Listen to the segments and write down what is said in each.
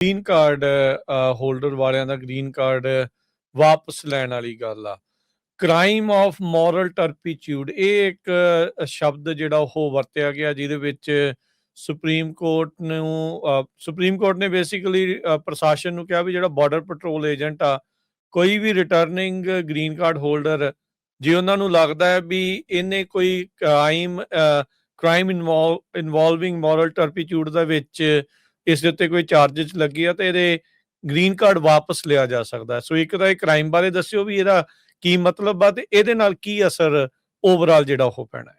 Green card holder ਵਾਲਿਆਂ ਦਾ green card ਵਾਪਸ ਲੈਣ ਵਾਲੀ ਗੱਲ ਆ। ਕ੍ਰਾਈਮ ਆਫ ਮੋਰਲ ਟਰਪੀਚਿਊਡ, ਇਹ ਇੱਕ ਸ਼ਬਦ ਜਿਹੜਾ ਉਹ ਵਰਤਿਆ ਗਿਆ, ਜਿਹਦੇ ਵਿੱਚ ਸੁਪਰੀਮ ਕੋਰਟ ਨੇ ਬੇਸਿਕਲੀ ਪ੍ਰਸ਼ਾਸਨ ਨੂੰ ਕਿਹਾ ਵੀ ਜਿਹੜਾ ਬਾਰਡਰ ਪੈਟਰੋਲ ਏਜੰਟ ਆ, ਕੋਈ ਵੀ ਰਿਟਰਨਿੰਗ ਗ੍ਰੀਨ ਕਾਰਡ ਹੋਲਡਰ, ਜੇ ਉਹਨਾਂ ਨੂੰ ਲੱਗਦਾ ਹੈ ਵੀ ਇਹਨੇ ਕੋਈ ਕ੍ਰਾਈਮ ਇਨਵੋਲਵਿੰਗ ਮੋਰਲ ਟਰਪੀਚਿਊਡ ਦੇ ਵਿੱਚ ਇਸ ਦੇ ਉੱਤੇ ਕੋਈ ਚਾਰਜਸ ਲੱਗੇ ਆ, ਤੇ ਇਹਦੇ ਗ੍ਰੀਨ ਕਾਰਡ ਵਾਪਸ ਲਿਆ ਜਾ ਸਕਦਾ। ਸੋ ਇੱਕ ਤਾਂ ਇਹ ਕ੍ਰਾਈਮ ਬਾਰੇ ਦੱਸਿਓ ਵੀ ਇਹਦਾ ਕੀ ਮਤਲਬ ਆ, ਤੇ ਇਹਦੇ ਨਾਲ ਕੀ ਅਸਰ ਓਵਰਆਲ ਜਿਹੜਾ ਉਹ ਪੈਣਾ ਹੈ।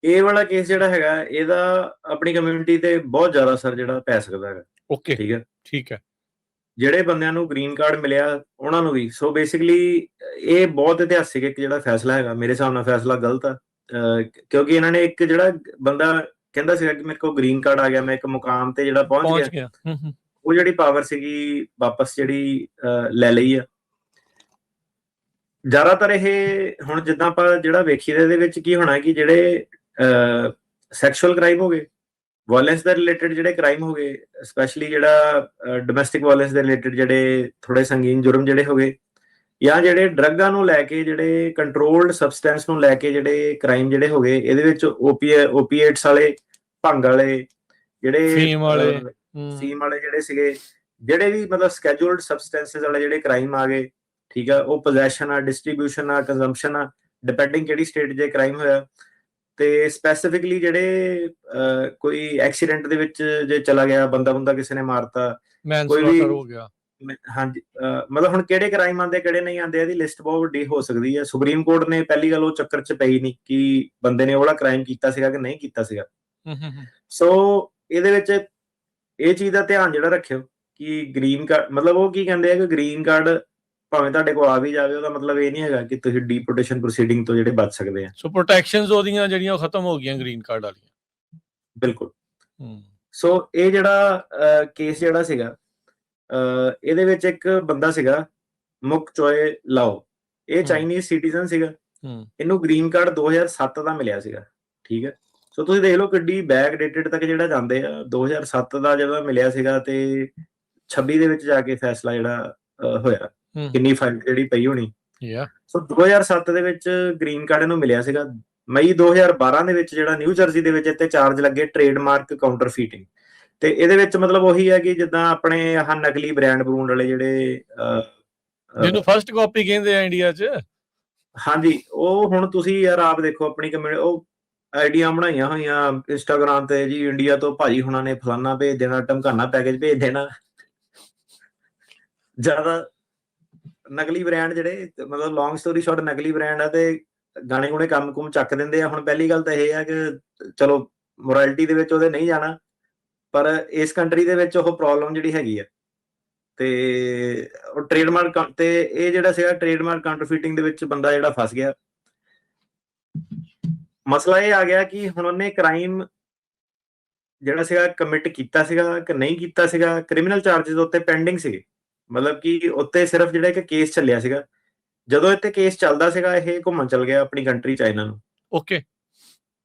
ਇਹ ਵਾਲਾ ਕੇਸ ਜਿਹੜਾ ਹੈਗਾ, ਇਹਦਾ ਆਪਣੀ ਕਮਿਊਨਿਟੀ ਤੇ ਬਹੁਤ ਜ਼ਿਆਦਾ ਅਸਰ ਜਿਹੜਾ ਪੈ ਸਕਦਾ ਹੈਗਾ। ਓਕੇ, ਠੀਕ ਹੈ। ਜਿਹੜੇ ਬੰਦਿਆਂ ਨੂੰ ਗ੍ਰੀਨ ਕਾਰਡ ਮਿਲਿਆ ਉਹਨਾਂ ਨੂੰ ਵੀ। ਸੋ ਬੇਸਿਕਲੀ ਇਹ ਬਹੁਤ ਇਤਿਹਾਸਿਕ ਇੱਕ ਜਿਹੜਾ ਫੈਸਲਾ ਹੈਗਾ, ਮੇਰੇ ਹਿਸਾਬ ਨਾਲ ਫੈਸਲਾ ਗਲਤ ਆ। ਕਿਉਂਕਿ ਇਹਨਾਂ ਨੇ ਇੱਕ ਜਿਹੜਾ ਬੰਦਾ ਕਹਿੰਦਾ ਸੀਗਾ ਕਿ ਮੇਰੇ ਕੋਲ ਗ੍ਰੀਨ ਕਾਰਡ ਆ ਗਿਆ, ਮੈਂ ਇੱਕ ਮੁਕਾਮ ਤੇ ਜਿਹੜਾ ਪਹੁੰਚ ਗਿਆ, ਉਹ ਜਿਹੜੀ ਪਾਵਰ ਸੀਗੀ ਵਾਪਸ ਜਿਹੜੀ ਲੈ ਲਈ ਆ। ਜ਼ਿਆਦਾਤਰ ਇਹ ਹੁਣ ਜਿੱਦਾਂ ਆਪਾਂ ਜਿਹੜਾ ਵੇਖੀਏ ਇਹਦੇ ਵਿੱਚ ਕੀ ਹੋਣਾ ਕਿ ਜਿਹੜੇ ਸੈਕਸ਼ੂਅਲ ਕ੍ਰਾਈਮ ਹੋ ਗਏ, ਵਾਇਲੈਂਸ ਦੇ ਰਿਲੇਟਡ ਜਿਹੜੇ ਕ੍ਰਾਈਮ ਹੋ ਗਏ, ਸਪੈਸ਼ਲੀ ਜਿਹੜਾ ਡੋਮੈਸਟਿਕ ਵਾਇਲੈਂਸ ਦੇ ਰਿਲੇਟਡ ਜਿਹੜੇ ਥੋੜੇ ਸੰਗੀਨ ਜੁਰਮ ਜਿਹੜੇ ਹੋ ਗਏ, ਜਾਂ ਜਿਹੜੇ ਡਰੱਗਾਂ ਨੂੰ ਲੈ ਕੇ, ਜਿਹੜੇ ਕੰਟਰੋਲਡ ਸਬਸਟੈਂਸ ਨੂੰ ਲੈ ਕੇ ਜਿਹੜੇ ਕ੍ਰਾਈਮ ਜਿਹੜੇ ਹੋ ਗਏ, ਇਹਦੇ ਵਿੱਚ ਓਪੀਏਟਸ ਵਾਲੇ, ਭੰਗ ਵਾਲੇ, ਜਿਹੜੇ ਫੀਮ ਵਾਲੇ ਜਿਹੜੇ ਸੀਗੇ, ਜਿਹੜੇ ਵੀ ਮਤਲਬ ਸਕੈਜੂਲਡ ਸਬਸਟੈਂਸਿਸ ਵਾਲੇ ਜਿਹੜੇ ਕ੍ਰਾਈਮ ਆ ਗਏ, ਠੀਕ ਆ, ਉਹ ਪੋਜੈਸ਼ਨ ਆ, ਡਿਸਟ੍ਰੀਬਿਊਸ਼ਨ ਆ, ਕੰਜ਼ੰਪਸ਼ਨ ਆ, ਡਿਪੈਂਡਿੰਗ ਕਿਹੜੀ ਸਟੇਟ ਜੇ ਕ੍ਰਾਈਮ ਹੋਇਆ। ਤੇ ਸਪੈਸੀਫਿਕਲੀ ਜਿਹੜੇ ਕੋਈ ਐਕਸੀਡੈਂਟ ਦੇ ਵਿੱਚ ਜੇ ਚਲਾ ਗਿਆ ਬੰਦਾ ਕਿਸੇ ਨੇ ਮਾਰਤਾ, ਕੋਈ ਵੀ ਹੋ ਗਿਆ, ਹਾਂਜੀ, ਮਤਲਬ ਹੁਣ ਕਿਹੜੇ ਕ੍ਰਾਈਮ ਆਉਂਦੇ ਕਿਹੜੇ ਨਹੀਂ ਆਉਂਦੇ, ਇਹਦੀ ਲਿਸਟ ਬਹੁਤ ਵੱਡੀ ਹੋ ਸਕਦੀ ਹੈ। ਸੁਪਰੀਮ ਕੋਰਟ ਨੇ ਪਹਿਲੀ ਗੱਲ ਉਹ ਚੱਕਰ 'ਚ ਪਈ ਨਹੀਂ ਕਿ ਬੰਦੇ ਨੇ ਉਹ ਵਾਲਾ ਕ੍ਰਾਈਮ ਕੀਤਾ ਸੀਗਾ ਕਿ ਨਹੀਂ ਕੀਤਾ ਸੀਗਾ। ਸੋ ਇਹਦੇ ਵਿੱਚ ਇਹ ਚੀਜ਼ ਦਾ ਧਿਆਨ ਜਿਹੜਾ ਰੱਖਿਓ ਕਿ ਗ੍ਰੀਨ ਕਾਰਡ, ਮਤਲਬ ਉਹ ਕੀ ਕਹਿੰਦੇ ਆ ਕਿ ਗ੍ਰੀਨ ਕਾਰਡ ਭਾਵੇਂ ਤੁਹਾਡੇ ਕੋਲ ਆ ਵੀ ਜਾਵੇ, ਉਹਦਾ ਮਤਲਬ ਇਹ ਨਹੀਂ ਹੈਗਾ ਕਿ ਤੁਸੀਂ ਡੀਪੋਰਟੇਸ਼ਨ ਪ੍ਰੋਸੀਡਿੰਗ ਤੋਂ ਜਿਹੜੇ ਬਚ ਸਕਦੇ ਆ। ਸੋ ਪ੍ਰੋਟੈਕਸ਼ਨਸ ਉਹਦੀਆਂ ਜਿਹੜੀਆਂ ਖਤਮ ਹੋ ਗਈਆਂ ਗ੍ਰੀਨ ਕਾਰਡ ਵਾਲੀਆਂ। ਬਿਲਕੁਲ। ਸੋ ਇਹ ਜਿਹੜਾ ਕੇਸ ਜਿਹੜਾ ਸੀਗਾ, ਇਹਦੇ ਵਿੱਚ ਇੱਕ ਬੰਦਾ ਸੀਗਾ ਮੁਕ ਚੋਏ ਲਾਓ, ਇਹ ਚਾਈਨੀਜ਼ ਸਿਟੀਜ਼ਨ ਸੀਗਾ। ਇਹਨੂੰ ਗ੍ਰੀਨ ਕਾਰਡ 2007 ਦਾ ਮਿਲਿਆ ਸੀਗਾ, ਠੀਕ ਹੈ। ਸੋ ਤੁਸੀਂ ਦੇਖ ਲਓ ਕਿੱਡੀ ਬੈਕ ਡੇਟਡ ਤੱਕ ਜਿਹੜਾ ਜਾਂਦੇ ਆ। 2007 ਦਾ ਜਦੋਂ ਮਿਲਿਆ ਸੀਗਾ ਤੇ 26 ਦੇ ਵਿੱਚ ਜਾ ਕੇ ਫੈਸਲਾ ਜਿਹੜਾ ਹੋਇਆ, ਕਿੰਨੀ ਫਾਈਲ ਜਿਹੜੀ ਪਈ ਹੋਣੀ। ਸੋ 2007 ਦੇ ਵਿੱਚ ਗ੍ਰੀਨ ਕਾਰਡ ਇਹਨੂੰ ਮਿਲਿਆ ਸੀਗਾ। ਮਈ 2012 ਦੇ ਵਿੱਚ ਜਿਹੜਾ ਨਿਊ ਜਰਸੀ ਦੇ ਵਿੱਚ ਇੱਥੇ ਚਾਰਜ ਲੱਗੇ ਟ੍ਰੇਡਮਾਰਕ ਕਾਊਂਟਰਫੀਟਿੰਗ, ਤੇ ਇਹਦੇ ਵਿੱਚ ਮਤਲਬ ਉਹੀ ਹੈ ਕਿ ਜਿੱਦਾਂ ਆਪਣੇ ਆਹ ਨਕਲੀ ਬ੍ਰਾਂਡ ਬਰੂੰਡ ਵਾਲੇ ਜਿਹੜੇ ਜਿਹਨੂੰ ਫਸਟ ਕਾਪੀ ਕਹਿੰਦੇ ਆ ਇੰਡੀਆ 'ਚ, ਹਾਂਜੀ, ਉਹ ਹੁਣ ਤੁਸੀਂ ਯਾਰ ਆਪ ਦੇਖੋ ਆਪਣੀ ਕਮਿਊਨਿਟੀ, ਉਹ ਆਈਡੀਆਂ ਬਣਾਈਆਂ ਹੋਈਆਂ ਇੰਸਟਾਗ੍ਰਾਮ ਤੇ ਜੀ, ਇੰਡੀਆ ਤੋਂ ਭਾਜੀ ਹੁਣਾਂ ਨੇ ਫਲਾਨਾ ਭੇਜ ਦੇਣਾ, ਢਮਕਾਨਾ ਪੈਕੇਜ ਭੇਜ ਦੇਣਾ। ਜ਼ਿਆਦਾ ਨਕਲੀ ਬ੍ਰਾਂਡ ਜਿਹੜੇ, ਮਤਲਬ ਲੌਂਗ ਸਟੋਰੀ ਸ਼ਾਰਟ, ਨਕਲੀ ਬ੍ਰਾਂਡ ਆ ਤੇ ਗਾਣੇ ਗੁਣੇ ਕੰਮ ਚੱਕ ਦਿੰਦੇ ਆ। ਹੁਣ ਪਹਿਲੀ ਗੱਲ ਤਾਂ ਇਹ ਹੈ ਕਿ ਚਲੋ ਮੋਰੈਲਿਟੀ ਦੇ ਵਿੱਚ ਉਹਦੇ ਨਹੀਂ ਜਾਣਾ, ਪਰ ਇਸ ਕੰਟਰੀ ਦੇ ਵਿੱਚ ਉਹ ਪ੍ਰੋਬਲਮ ਜਿਹੜੀ ਹੈਗੀ ਆ। ਤੇ ਉਹ ਟ੍ਰੇਡਮਾਰਕ ਤੇ ਇਹ ਜਿਹੜਾ ਸੀਗਾ ਟ੍ਰੇਡਮਾਰਕ ਕਾਊਂਟਰਫੀਟਿੰਗ ਦੇ ਵਿੱਚ ਬੰਦਾ ਜਿਹੜਾ ਫਸ ਗਿਆ। ਮਸਲਾ ਇਹ ਆ ਗਿਆ ਕਿ ਹੁਣ ਉਹਨੇ ਕ੍ਰਾਈਮ ਜਿਹੜਾ ਸੀਗਾ ਕਮਿਟ ਕੀਤਾ ਸੀਗਾ ਕਿ ਨਹੀਂ ਕੀਤਾ ਸੀਗਾ। ਕ੍ਰਿਮੀਨਲ ਚਾਰਜਸ ਉੱਤੇ ਪੈਂਡਿੰਗ ਸੀਗੇ, ਮਤਲਬ ਕਿ ਉੱਤੇ ਸਿਰਫ ਜਿਹੜਾ ਇੱਕ ਕੇਸ ਚੱਲਿਆ ਸੀਗਾ। ਜਦੋਂ ਇੱਥੇ ਕੇਸ ਚੱਲਦਾ ਸੀਗਾ, ਇਹ ਘੁੰਮਣ ਚੱਲ ਗਿਆ ਆਪਣੀ ਕੰਟਰੀ ਚਾਈਨਾ ਨੂੰ। ਓਕੇ।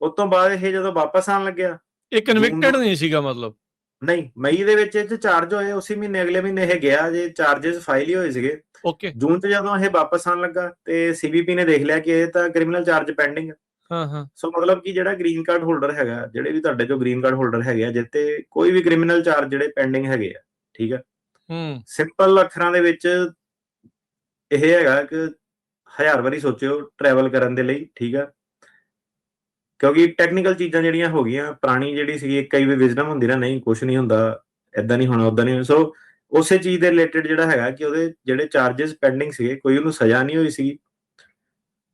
ਉਸ ਤੋਂ ਬਾਅਦ ਇਹ ਜਦੋਂ ਵਾਪਸ ਆਉਣ ਲੱਗਿਆ, ਇਹ ਕਨਵਿਕਟਡ ਨਹੀਂ ਸੀਗਾ, ਮਤਲਬ ਨਹੀਂ, ਮਈ ਦੇ ਵਿੱਚ ਇਹ ਚਾਰਜ ਹੋਏ, ਉਸੇ ਮਹੀਨੇ ਅਗਲੇ ਮਹੀਨੇ ਇਹ ਗਿਆ ਜੇ, ਚਾਰਜਸ ਫਾਈਲ ਹੀ ਹੋਏ ਸੀਗੇ। ਓਕੇ। ਜੂਨ 'ਚ ਜਦੋਂ ਇਹ ਵਾਪਸ ਆਉਣ ਲੱਗਾ ਤੇ ਸੀਬੀਪੀ ਨੇ ਦੇਖ ਲਿਆ ਕਿ ਇਹ ਤਾਂ ਕ੍ਰਿਮੀਨਲ ਚਾਰਜ ਪੈਂਡਿੰਗ। ਸੋ ਮਤਲਬ ਕਿ ਜਿਹੜਾ ਗ੍ਰੀਨ ਕਾਰਡ ਹੋਲਡਰ ਹੈਗਾ, ਜਿਹੜੇ ਵੀ ਤੁਹਾਡੇ ਜੋ ਗ੍ਰੀਨ ਕਾਰਡ ਹੋਲਡਰ ਹੈਗੇ ਆ, ਜਿੱਤੇ ਕੋਈ ਵੀ ਕ੍ਰਿਮੀਨਲ ਚਾਰਜ ਜਿਹੜੇ ਪੈਂਡਿੰਗ ਹੈਗੇ ਆ, ਠੀਕ ਆ। ਸਿੰਪਲ ਅੱਖਰਾਂ ਦੇ ਵਿੱਚ ਇਹ ਹੈਗਾ ਕਿ 1000 ਵਾਰੀ ਸੋਚਿਓ ਟਰੈਵਲ ਕਰਨ ਦੇ ਲਈ, ਠੀਕ ਆ। ਕਿਉਂਕਿ ਟੈਕਨੀਕਲ ਚੀਜ਼ਾਂ ਜਿਹੜੀਆਂ ਹੋ ਗਈਆਂ, ਪੁਰਾਣੀ ਜਿਹੜੀ ਸੀਗੀ ਕਈ ਵੀ ਵਿਜ਼ਡਮ ਹੁੰਦੀ ਨਾ, ਨਹੀਂ ਕੁਛ ਨਹੀਂ ਹੁੰਦਾ, ਏਦਾਂ ਨਹੀਂ ਹੋਣਾ, ਓਦਾਂ ਨਹੀਂ। ਸੋ ਉਸੇ ਚੀਜ਼ ਦੇ ਰਿਲੇਟਡ ਜਿਹੜਾ ਹੈਗਾ ਕਿ ਉਹਦੇ ਜਿਹੜੇ ਚਾਰਜਸ ਪੈਂਡਿੰਗ ਸੀਗੇ, ਕੋਈ ਉਹਨੂੰ ਸਜ਼ਾ ਨਹੀਂ ਹੋਈ ਸੀਗੀ।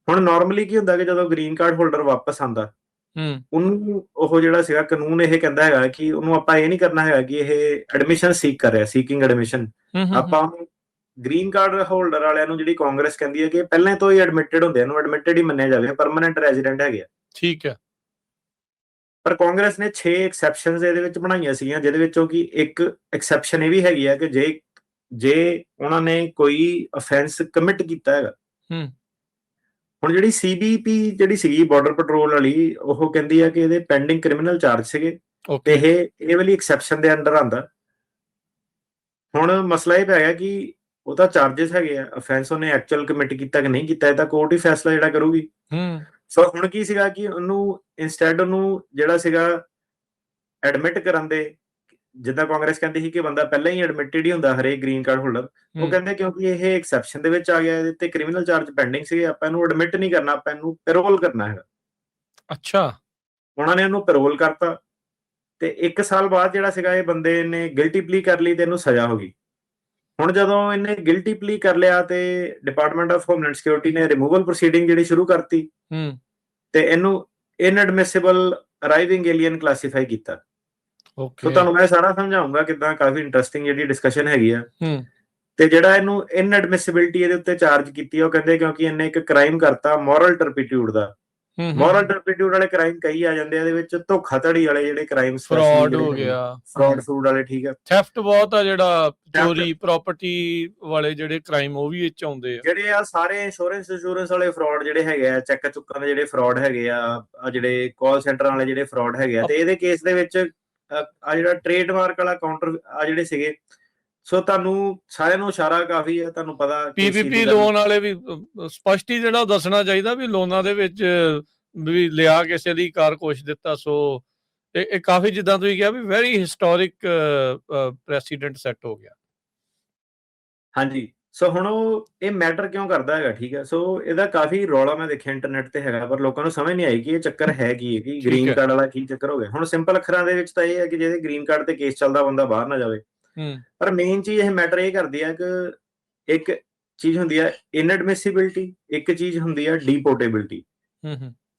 ਹੁਣ ਨਾਰਮਲੀ ਕੀ ਹੁੰਦਾ ਕਿ ਜਦੋਂ ਗ੍ਰੀਨ ਕਾਰਡ ਹੋਲਡਰ ਵਾਪਸ ਆਉਂਦਾ, ਉਹਨੂੰ ਉਹ ਜਿਹੜਾ ਸੀਗਾ ਕਾਨੂੰਨ ਇਹ ਕਹਿੰਦਾ ਹੈਗਾ ਕਿ ਉਹਨੂੰ ਆਪਾਂ ਇਹ ਨਹੀਂ ਕਰਨਾ ਹੈਗਾ ਕਿ ਇਹ ਐਡਮਿਸ਼ਨ ਸੀਕ ਕਰ ਰਿਹਾ, ਸੀਕਿੰਗ ਐਡਮਿਸ਼ਨ। ਆਪਾਂ ਗ੍ਰੀਨ ਕਾਰਡ ਹੋਲਡਰ ਵਾਲਿਆਂ ਨੂੰ ਜਿਹੜੀ ਕਾਂਗਰਸ ਕਹਿੰਦੀ ਹੈ ਕਿ ਪਹਿਲਾਂ ਤੋਂ ਹੀ ਐਡਮਿਟਡ ਹੁੰਦੇ, ਇਹਨੂੰ ਐਡਮਿਟਡ ਹੀ ਮੰਨਿਆ ਜਾਵੇ, ਪਰਮਾਨੈਂਟ ਰੈਜ਼ੀਡੈਂਟ ਹੈਗੇ ਆ, ਠੀਕ ਹੈ। ਪਰ ਕਾਂਗਰਸ ਨੇ 6 ਐਕਸੈਪਸ਼ਨਸ ਇਹਦੇ ਵਿੱਚ ਬਣਾਈਆਂ ਸੀਗੀਆਂ, ਜਿਹਦੇ ਵਿੱਚੋਂ ਕਿ ਇੱਕ ਐਕਸੈਪਸ਼ਨ ਇਹ ਵੀ ਹੈਗੀ ਆ ਕਿ ਜੇ ਉਹਨਾਂ ਨੇ ਕੋਈ ਅਫੈਂਸ ਕਮਿਟ ਕੀਤਾ ਹੈਗਾ। ਹੁਣ ਜਿਹੜੀ ਸੀਬੀਪੀ ਜਿਹੜੀ ਸੀਗੀ ਬਾਰਡਰ ਪੈਟਰੋਲ ਵਾਲੀ, ਉਹ ਕਹਿੰਦੀ ਆ ਕਿ ਇਹਦੇ ਪੈਂਡਿੰਗ ਕ੍ਰਿਮੀਨਲ ਚਾਰਜ ਸੀਗੇ, ਤੇ ਇਹ ਵਾਲੀ ਐਕਸੈਪਸ਼ਨ ਦੇ ਅੰਡਰ ਆਉਂਦਾ। ਹੁਣ ਮਸਲਾ ਇਹ ਪੈ ਗਿਆ ਕਿ ਉਹ ਤਾਂ ਚਾਰजेस ਹੈਗੇ ਆ, ਅਫੈਂਸ ਉਹਨੇ ਐਕਚੁਅਲ ਕਮਿਟ ਕੀਤਾ ਕਿ ਨਹੀਂ ਕੀਤਾ, ਇਹ ਤਾਂ ਕੋਰਟ ਹੀ ਫੈਸਲਾ ਜਿਹੜਾ ਕਰੂਗੀ। ਸੋ ਹੁਣ ਕੀ ਸੀਗਾ ਕਿ ਉਹਨੂੰ ਇਨਸਟੈਡ ਉਹਨੂੰ ਜਿਹੜਾ ਸੀਗਾ ਐਡਮਿਟ ਕਰਨ ਦੇ, ਜਿੱਦਾਂ ਕਾਂਗਰਸ ਕਹਿੰਦੀ ਸੀ ਕਿ ਬੰਦਾ ਪਹਿਲਾਂ ਹੀ ਐਡਮਿਟਡ ਹੀ ਹੁੰਦਾ ਹਰੇਕ ਗ੍ਰੀਨ ਕਾਰਡ ਹੋਲਡਰ, ਉਹ ਕਹਿੰਦੇ ਕਿਉਂਕਿ ਇਹ ਐਕਸੈਪਸ਼ਨ ਦੇ ਵਿੱਚ ਆ ਗਿਆ, ਇਹਦੇ ਤੇ ਕ੍ਰਿਮੀਨਲ ਚਾਰਜ ਪੈਂਡਿੰਗ ਸੀਗੇ, ਆਪਾਂ ਇਹਨੂੰ ਐਡਮਿਟ ਨਹੀਂ ਕਰਨਾ, ਆਪਾਂ ਇਹਨੂੰ ਪੈਰੋਲ ਕਰਨਾ ਹੈਗਾ। ਅੱਛਾ, ਉਹਨਾਂ ਨੇ ਉਹਨੂੰ ਪੈਰੋਲ ਕਰਤਾ ਤੇ 1 ਸਾਲ ਬਾਅਦ ਜਿਹੜਾ ਸੀਗਾ ਇਹ ਬੰਦੇ ਨੇ ਗਿਲਟੀ ਪਲੀ ਕਰ ਲਈ ਤੇ ਇਹਨੂੰ ਸਜ਼ਾ ਹੋ ਗਈ। ਹੁਣ ਜਦੋਂ ਇਹਨੇ ਗਿਲਟੀ ਪਲੀ ਕਰ ਲਿਆ ਤੇ ਡਿਪਾਰਟਮੈਂਟ ਆਫ ਹੋਮਲੈਂਡ ਸਿਕਿਉਰਿਟੀ ਨੇ ਰਿਮੂਵਲ ਪ੍ਰੋਸੀਡਿੰਗ ਜਿਹੜੀ ਸ਼ੁਰੂ ਕਰਤੀ ਤੇ ਇਹਨੂੰ ਇਨਐਡਮਿਸਿਬਲ ਅਰਾਈਵਿੰਗ ਏਲੀਅਨ ਕਲਾਸੀਫਾਈ ਕੀਤਾ। ਸੋ ਤੁਹਾਨੂੰ ਮੈਂ ਸਾਰਾ ਸਮਝਾਉਂਗਾ ਕਿਦਾਂ, ਕਾਫੀ ਇੰਟਰਸਟਿੰਗ ਜਿਹੜੀ ਡਿਸਕਸ਼ਨ ਹੈਗੀ ਆ। ਤੇ ਜਿਹੜਾ ਇਹਨੂੰ ਇਨਐਡਮਿਸਿਬਿਲਿਟੀ ਇਹਦੇ ਉੱਤੇ ਚਾਰਜ ਕੀਤੀ ਉਹ ਕਹਿੰਦੇ ਕਿਉਂਕਿ ਇਹਨੇ ਇੱਕ ਕ੍ਰਾਈਮ ਕਰਤਾ ਮੋਰਲ ਟਰਪੀਟਿਊਡ ਦਾ। ਮੋਰਲ ਟਰਪੀਟਿਊਡ ਵਾਲੇ ਕ੍ਰਾਈਮ ਕਈ ਆ ਜਾਂਦੇ ਆ ਇਹਦੇ ਵਿੱਚ, ਧੋਖਾਧੜੀ ਵਾਲੇ ਜਿਹੜੇ ਕ੍ਰਾਈਮ, ਫਰਾਡ ਹੋ ਗਿਆ, ਫਰਾਡ ਫੂਡ ਵਾਲੇ, ਠੀਕ ਆ, ਥੈਫਟ ਬਹੁਤ ਆ, ਜਿਹੜਾ ਚੋਰੀ ਪ੍ਰਾਪਰਟੀ ਵਾਲੇ ਜਿਹੜੇ ਕ੍ਰਾਈਮ ਉਹ ਵੀ ਵਿੱਚ ਆਉਂਦੇ ਆ, ਜਿਹੜੇ ਆ ਸਾਰੇ ਇੰਸ਼ੋਰੈਂਸ ਵਾਲੇ ਫਰਾਡ ਜਿਹੜੇ ਹੈਗੇ ਆ, ਚੈੱਕ ਚੁੱਕਾਂ ਦੇ ਜਿਹੜੇ ਫਰਾਡ ਹੈਗੇ ਆ, ਜਿਹੜੇ ਕਾਲ ਸੈਂਟਰ ਵਾਲੇ ਜਿਹੜੇ ਫਰਾਡ ਹੈਗੇ ਆ। ਤੇ ਇਹਦੇ ਕੇਸ ਦੇ ਵਿੱਚ ਆ ਜਿਹੜਾ ਟ੍ਰੇਡਮਾਰਕ ਵਾਲਾ ਕਾਊਂਟਰ ਆ ਜਿਹੜੇ ਸੀਗੇ, ਸੋ ਤੁਹਾਨੂੰ ਸਾਰਿਆਂ ਨੂੰ ਇਸ਼ਾਰਾ ਕਾਫੀ ਹੈ, ਤੁਹਾਨੂੰ ਪਤਾ ਪੀਪੀਪੀ ਲੋਨ ਵਾਲੇ ਵੀ ਸਪਸ਼ਟ ਹੀ ਜਿਹੜਾ ਦੱਸਣਾ ਚਾਹੀਦਾ ਵੀ ਲੋਨਾਂ ਦੇ ਵਿੱਚ ਵੀ ਲਿਆ ਕਿਸੇ ਦੀ ਕਾਰ ਕੁਛ ਦਿੱਤਾ। ਸੋ ਇਹ ਕਾਫੀ, ਜਿੱਦਾਂ ਤੁਸੀਂ ਕਿਹਾ ਵੀ ਵੈਰੀ ਹਿਸਟੋਰਿਕ ਪ੍ਰੈਸੀਡੈਂਟ ਸੈੱਟ ਹੋ ਗਿਆ। ਹਾਂਜੀ, ਸੋ ਹੁਣ ਇਹ ਮੈਟਰ ਕਿਉਂ ਕਰਦਾ ਹੈਗਾ, ਠੀਕ ਹੈ। ਸੋ ਇਹਦਾ ਕਾਫੀ ਰੌਲਾ ਮੈਂ ਦੇਖਿਆ ਇੰਟਰਨੈਟ ਤੇ ਹੈਗਾ, ਪਰ ਲੋਕਾਂ ਨੂੰ ਸਮਝ ਨਹੀਂ ਆਈ ਕਿ ਇਹ ਚੱਕਰ ਹੈ ਕੀ ਹੈ, ਕਿ ਗ੍ਰੀਨ ਕਾਰਡ ਵਾਲਾ ਕੀ ਚੱਕਰ ਹੋ ਗਿਆ। ਹੁਣ ਸਿੰਪਲ ਅੱਖਰਾਂ ਦੇ ਵਿੱਚ ਤਾਂ ਇਹ ਹੈ ਕਿ ਜਿਹਦੇ ਗ੍ਰੀਨ ਕਾਰਡ ਤੇ ਕੇਸ ਚੱਲਦਾ ਬੰਦਾ ਬਾਹਰ ਨਾ ਜਾਵੇ, ਪਰ ਮੇਨ ਚੀਜ਼ ਇਹ ਮੈਟਰ ਇਹ ਕਰਦੀ ਹੈ ਕਿ ਇੱਕ ਚੀਜ਼ ਹੁੰਦੀ ਹੈ ਇਨਐਡਮਿਸਿਬਿਲਿਟੀ, ਇੱਕ ਚੀਜ਼ ਹੁੰਦੀ ਹੈ ਡੀਪੋਰਟੇਬਿਲਿਟੀ।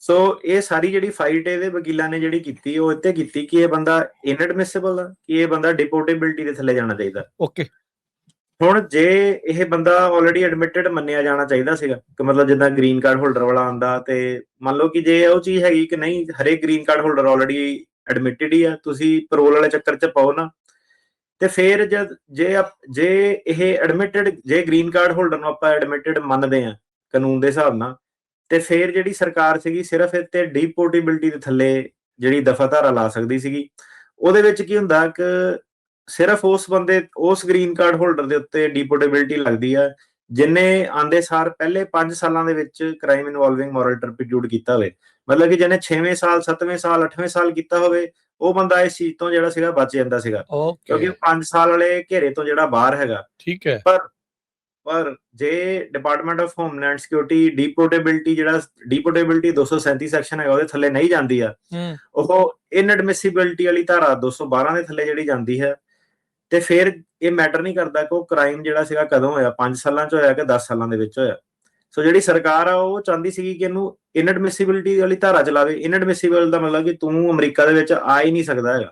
ਸੋ ਇਹ ਸਾਰੀ ਜਿਹੜੀ ਫਾਈਟ ਇਹਦੇ ਵਕੀਲਾਂ ਨੇ ਜਿਹੜੀ ਕੀਤੀ, ਉਹ ਇੱਥੇ ਕੀਤੀ ਕਿ ਇਹ ਬੰਦਾ ਇਨਐਡਮਿਸਿਬਲ ਆ, ਕਿ ਇਹ ਬੰਦਾ ਡਿਪੋਰਟੇਬਿਲਿਟੀ ਦੇ ਥੱਲੇ ਜਾਣਾ ਚਾਹੀਦਾ। ਓਕੇ, ਹੁਣ ਜੇ ਇਹ ਬੰਦਾ ਆਲਰੇਡੀ ਐਡਮਿਟਡ ਮੰਨਿਆ ਜਾਣਾ ਚਾਹੀਦਾ ਸੀਗਾ, ਕਿ ਮਤਲਬ ਜਿੱਦਾਂ ਗ੍ਰੀਨ ਕਾਰਡ ਹੋਲਡਰ ਵਾਲਾ ਆਂਦਾ, ਤੇ ਮੰਨ ਲਓ ਕਿ ਜੇ ਉਹ ਚੀਜ਼ ਹੈਗੀ ਕਿ ਨਹੀਂ, ਹਰੇਕ green card holder already admitted ਹੀ ਆ, ਤੁਸੀਂ ਪੈਰੋਲ ਵਾਲੇ ਚੱਕਰ 'ਚ ਪਾਓ ਨਾ, ਤੇ ਫਿਰ ਜੇ ਇਹ ਐਡਮਿਟਡ, ਜੇ ਗ੍ਰੀਨ ਕਾਰਡ ਹੋਲਡਰ ਨੂੰ ਆਪਾਂ ਐਡਮਿਟਡ ਮੰਨਦੇ ਆ ਕਾਨੂੰਨ ਦੇ ਹਿਸਾਬ ਨਾਲ, ਤੇ ਫਿਰ ਜਿਹੜੀ ਸਰਕਾਰ ਸੀਗੀ ਸਿਰਫ ਇੱਥੇ ਡੀਪੋਰਟੇਬਿਲਿਟੀ ਦੇ ਥੱਲੇ ਜਿਹੜੀ ਦਫਾ ਧਾਰਾ ਲਾ ਸਕਦੀ ਸੀਗੀ। ਉਹਦੇ ਵਿੱਚ ਕੀ ਹੁੰਦਾ ਕਿ ਸਿਰਫ ਉਸ ਬੰਦੇ, ਉਸ ਗ੍ਰੀਨ ਕਾਰਡ ਹੋਲਡਰ ਦੇ ਉੱਤੇ ਡੀਪੋਰਟੇਬਿਲਿਟੀ ਲੱਗਦੀ ਆ ਜਿਨੇ ਆਂਦੇ ਸਾਰ ਪਹਿਲੇ 5 ਸਾਲਾਂ ਦੇ ਵਿੱਚ ਕ੍ਰਾਈਮ ਇਨਵੋਲਵਿੰਗ ਮੋਰਲ ਟਰਪੀਟਿਊਡ ਕੀਤਾ ਹੋਵੇ। ਮਤਲਬ ਕਿ ਜਿਹਨੇ 6ਵੇਂ ਸਾਲ, 7ਵੇਂ ਸਾਲ, 8ਵੇਂ ਸਾਲ ਕੀਤਾ ਹੋਵੇ, ਉਹ ਬੰਦਾ ਇਸ ਚੀਜ਼ ਤੋਂ ਜਿਹੜਾ ਸੀਗਾ ਬਚ ਜਾਂਦਾ ਸੀਗਾ, ਕਿਉਂਕਿ 5 ਸਾਲ ਵਾਲੇ ਘੇਰੇ ਤੋਂ ਜਿਹੜਾ ਬਾਹਰ ਹੈਗਾ। ਠੀਕ ਹੈ, ਪਰ ਜੇ ਡਿਪਾਰਟਮੈਂਟ ਆਫ ਹੋਮਲੈਂਡ ਸਿਕਿਉਰਿਟੀ ਡੀਪੋਰਟੇਬਿਲਿਟੀ, ਜਿਹੜਾ ਡੀਪੋਰਟੇਬਿਲਿਟੀ 237 ਸੈਕਸ਼ਨ ਹੈਗਾ ਉਹਦੇ ਥੱਲੇ ਨਹੀਂ ਜਾਂਦੀ ਆ, ਉਹ ਇਨਐਡਮਿਸਿਬਿਲਿਟੀ ਵਾਲੀ ਧਾਰਾ 212 ਦੇ ਥੱਲੇ ਜਿਹੜੀ ਜਾਂਦੀ ਹੈ, ਤੇ ਫਿਰ ਇਹ ਮੈਟਰ ਨਹੀਂ ਕਰਦਾ ਕਿ ਉਹ ਕ੍ਰਾਈਮ ਜਿਹੜਾ ਸੀਗਾ ਕਦੋਂ ਹੋਇਆ, 5 ਸਾਲਾਂ 'ਚ ਹੋਇਆ ਕਿ 10 ਸਾਲਾਂ ਦੇ ਵਿੱਚ ਹੋਇਆ। ਸੋ ਜਿਹੜੀ ਸਰਕਾਰ ਆ ਉਹ ਚਾਹੁੰਦੀ ਸੀਗੀ ਕਿ ਇਹਨੂੰ ਇਨਐਡਮਿਸਿਬਿਲਿਟੀ ਵਾਲੀ ਧਾਰਾ ਚਲਾਵੇ। ਇਨਐਡਮਿਸਿਬਲ ਦਾ ਮਤਲਬ ਕਿ ਤੂੰ ਅਮਰੀਕਾ ਦੇ ਵਿੱਚ ਆ ਹੀ ਨਹੀਂ ਸਕਦਾ ਹੈਗਾ।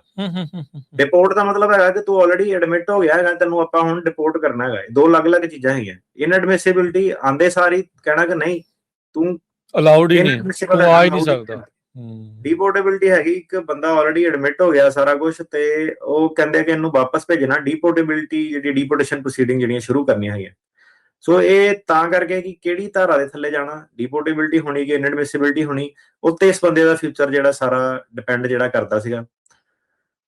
ਡਿਪੋਰਟ ਦਾ ਮਤਲਬ ਹੈਗਾ ਕਿ ਤੂੰ ਆਲਰੇਡੀ ਐਡਮਿਟ ਹੋ ਗਿਆ ਹੈਗਾ, ਤੈਨੂੰ ਆਪਾਂ ਹੁਣ ਡਿਪੋਰਟ ਕਰਨਾ ਹੈਗਾ। ਦੋ ਅਲੱਗ-ਅਲੱਗ ਚੀਜ਼ਾਂ ਹੈਗੀਆਂ। ਇਨਐਡਮਿਸਿਬਿਲਿਟੀ ਆਂਦੇ ਸਾਰੀ ਕਹਿਣਾ ਕਿ ਨਹੀਂ, ਤੂੰ ਅਲਾਉਡ ਹੀ ਨਹੀਂ, ਤੂੰ ਆ ਹੀ ਨਹੀਂ ਸਕਦਾ। ਡੀਪੋਰਟੇਬਿਲਿਟੀ ਹੈਗੀ ਇੱਕ ਬੰਦਾ ਆਲਰੇਡੀ ਐਡਮਿਟ ਹੋ ਗਿਆ ਸਾਰਾ ਕੁਝ, ਤੇ ਉਹ ਕਹਿੰਦੇ ਕਿ ਇਹਨੂੰ ਵਾਪਸ ਭੇਜਣਾ। ਡੀਪੋਰਟੇਬਿਲਿਟੀ ਜਿਹੜੀ ਡੀਪੋਰਟੇਸ਼ਨ ਪ੍ਰੋਸੀਡਿੰਗ ਜਿਹੜੀਆਂ ਸ਼ੁਰੂ ਕਰਨੀਆਂ ਹੈਗੀਆਂ। ਸੋ ਇਹ ਤਾਂ ਕਰਕੇ ਕਿ ਕਿਹੜੀ ਧਾਰਾ ਦੇ ਥੱਲੇ ਜਾਣਾ, ਡੀਪੋਰਟੇਬਿਲਿਟੀ ਹੋਣੀ ਕਿ ਇਨਐਡਮਿਸਿਬਿਲਿਟੀ ਹੋਣੀ, ਉੱਤੇ ਇਸ ਬੰਦੇ ਦਾ ਫਿਊਚਰ ਜਿਹੜਾ ਸਾਰਾ ਡਿਪੈਂਡ ਜਿਹੜਾ ਕਰਦਾ ਸੀਗਾ।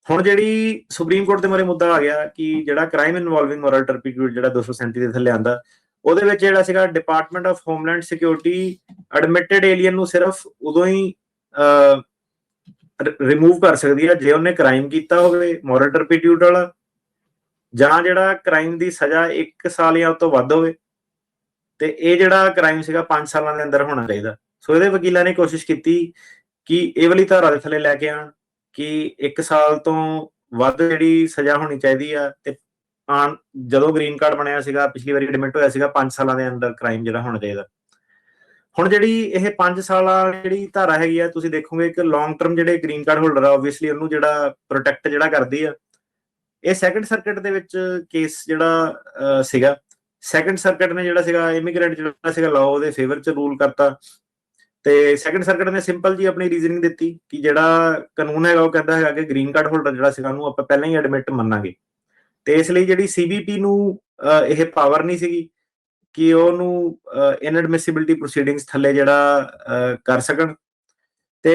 ਹੁਣ ਜਿਹੜੀ ਸੁਪਰੀਮ ਕੋਰਟ ਦੇ ਮੂਹਰੇ ਮੁੱਦਾ ਆ ਗਿਆ ਕਿ ਜਿਹੜਾ ਕ੍ਰਾਈਮ ਇਨਵੋਲਵਿੰਗ ਮੋਰਲ ਟਰਪੀਟਿਊਡ ਜਿਹੜਾ 237 ਦੇ ਥੱਲੇ ਆਂਦਾ, ਉਹਦੇ ਵਿੱਚ ਜਿਹੜਾ ਸੀਗਾ department of homeland security admitted alien ਨੂੰ ਸਿਰਫ ਉਦੋਂ ਹੀ ਰਿਮੂਵ ਕਰ ਸਕਦੀ ਹੈ ਜੇ ਉਹਨੇ ਕ੍ਰਾਈਮ ਕੀਤਾ ਹੋਵੇ ਮੋਰਲ ਟਰਪੀਟਿਊਡ ਵਾਲਾ, ਜਾਂ ਜਿਹੜਾ ਕ੍ਰਾਈਮ ਦੀ ਸਜ਼ਾ 1 ਸਾਲ ਜਾਂ ਉਸ ਤੋਂ ਵੱਧ ਹੋਵੇ, ਤੇ ਇਹ ਜਿਹੜਾ ਕ੍ਰਾਈਮ ਸੀਗਾ 5 ਸਾਲਾਂ ਦੇ ਅੰਦਰ ਹੋਣਾ ਚਾਹੀਦਾ। ਸੋ ਇਹਦੇ ਵਕੀਲਾਂ ਨੇ ਕੋਸ਼ਿਸ਼ ਕੀਤੀ ਕਿ ਇਹ ਵਾਲੀ ਧਾਰਾ ਦੇ ਥੱਲੇ ਲੈ ਕੇ ਆਣ ਕਿ 1 ਸਾਲ ਤੋਂ ਵੱਧ ਜਿਹੜੀ ਸਜ਼ਾ ਹੋਣੀ ਚਾਹੀਦੀ ਆ, ਤੇ ਜਦੋਂ ਗ੍ਰੀਨ ਕਾਰਡ ਬਣਿਆ ਸੀਗਾ, ਪਿਛਲੀ ਵਾਰੀ ਐਡਮਿਟ ਹੋਇਆ ਸੀਗਾ, 5 ਸਾਲਾਂ ਦੇ ਅੰਦਰ ਕ੍ਰਾਈਮ ਜਿਹੜਾ ਹੋਣਾ ਚਾਹੀਦਾ। ਹੁਣ ਜਿਹੜੀ ਇਹ 5 ਸਾਲਾਂ ਜਿਹੜੀ ਧਾਰਾ ਹੈਗੀ ਆ, ਤੁਸੀਂ ਦੇਖੋਗੇ ਕਿ ਲੌਂਗ ਟਰਮ ਜਿਹੜੇ ਗ੍ਰੀਨ ਕਾਰਡ ਹੋਲਡਰ ਆ, ਆਬਵੀਅਸਲੀ ਉਹਨੂੰ ਜਿਹੜਾ ਪ੍ਰੋਟੈਕਟ ਜਿਹੜਾ ਕਰਦੀ ਆ। ਇਹ ਸੈਕੰਡ ਸਰਕਟ ਦੇ ਵਿੱਚ ਕੇਸ ਜਿਹੜਾ ਸੀਗਾ, ਸੈਕੰਡ ਸਰਕਟ ਨੇ ਜਿਹੜਾ ਸੀਗਾ ਇਮੀਗ੍ਰੈਂਟ ਜਿਹੜਾ ਸੀਗਾ ਲਾਅ ਉਹਦੇ ਫੇਵਰ 'ਚ ਰੂਲ ਕਰਤਾ, ਤੇ ਸੈਕੰਡ ਸਰਕਟ ਨੇ ਸਿੰਪਲ ਜੀ ਆਪਣੀ ਰੀਜ਼ਨਿੰਗ ਦਿੱਤੀ ਕਿ ਜਿਹੜਾ ਕਾਨੂੰਨ ਹੈਗਾ ਉਹ ਕਹਿੰਦਾ ਹੈਗਾ ਕਿ ਗ੍ਰੀਨ ਕਾਰਡ ਹੋਲਡਰ ਜਿਹੜਾ ਸੀਗਾ ਉਹਨੂੰ ਆਪਾਂ ਪਹਿਲਾਂ ਹੀ ਐਡਮਿਟ ਮੰਨਾਂਗੇ, ਤੇ ਇਸ ਲਈ ਜਿਹੜੀ ਸੀਬੀਪੀ ਨੂੰ ਇਹ ਪਾਵਰ ਨਹੀਂ ਸੀਗੀ ਕਿ ਉਹਨੂੰ ਇਨਐਡਮਿਸਿਬਿਲਿਟੀ ਪ੍ਰੋਸੀਡਿੰਗਸ ਥੱਲੇ ਜਿਹੜਾ ਕਰ ਸਕਣ। ਤੇ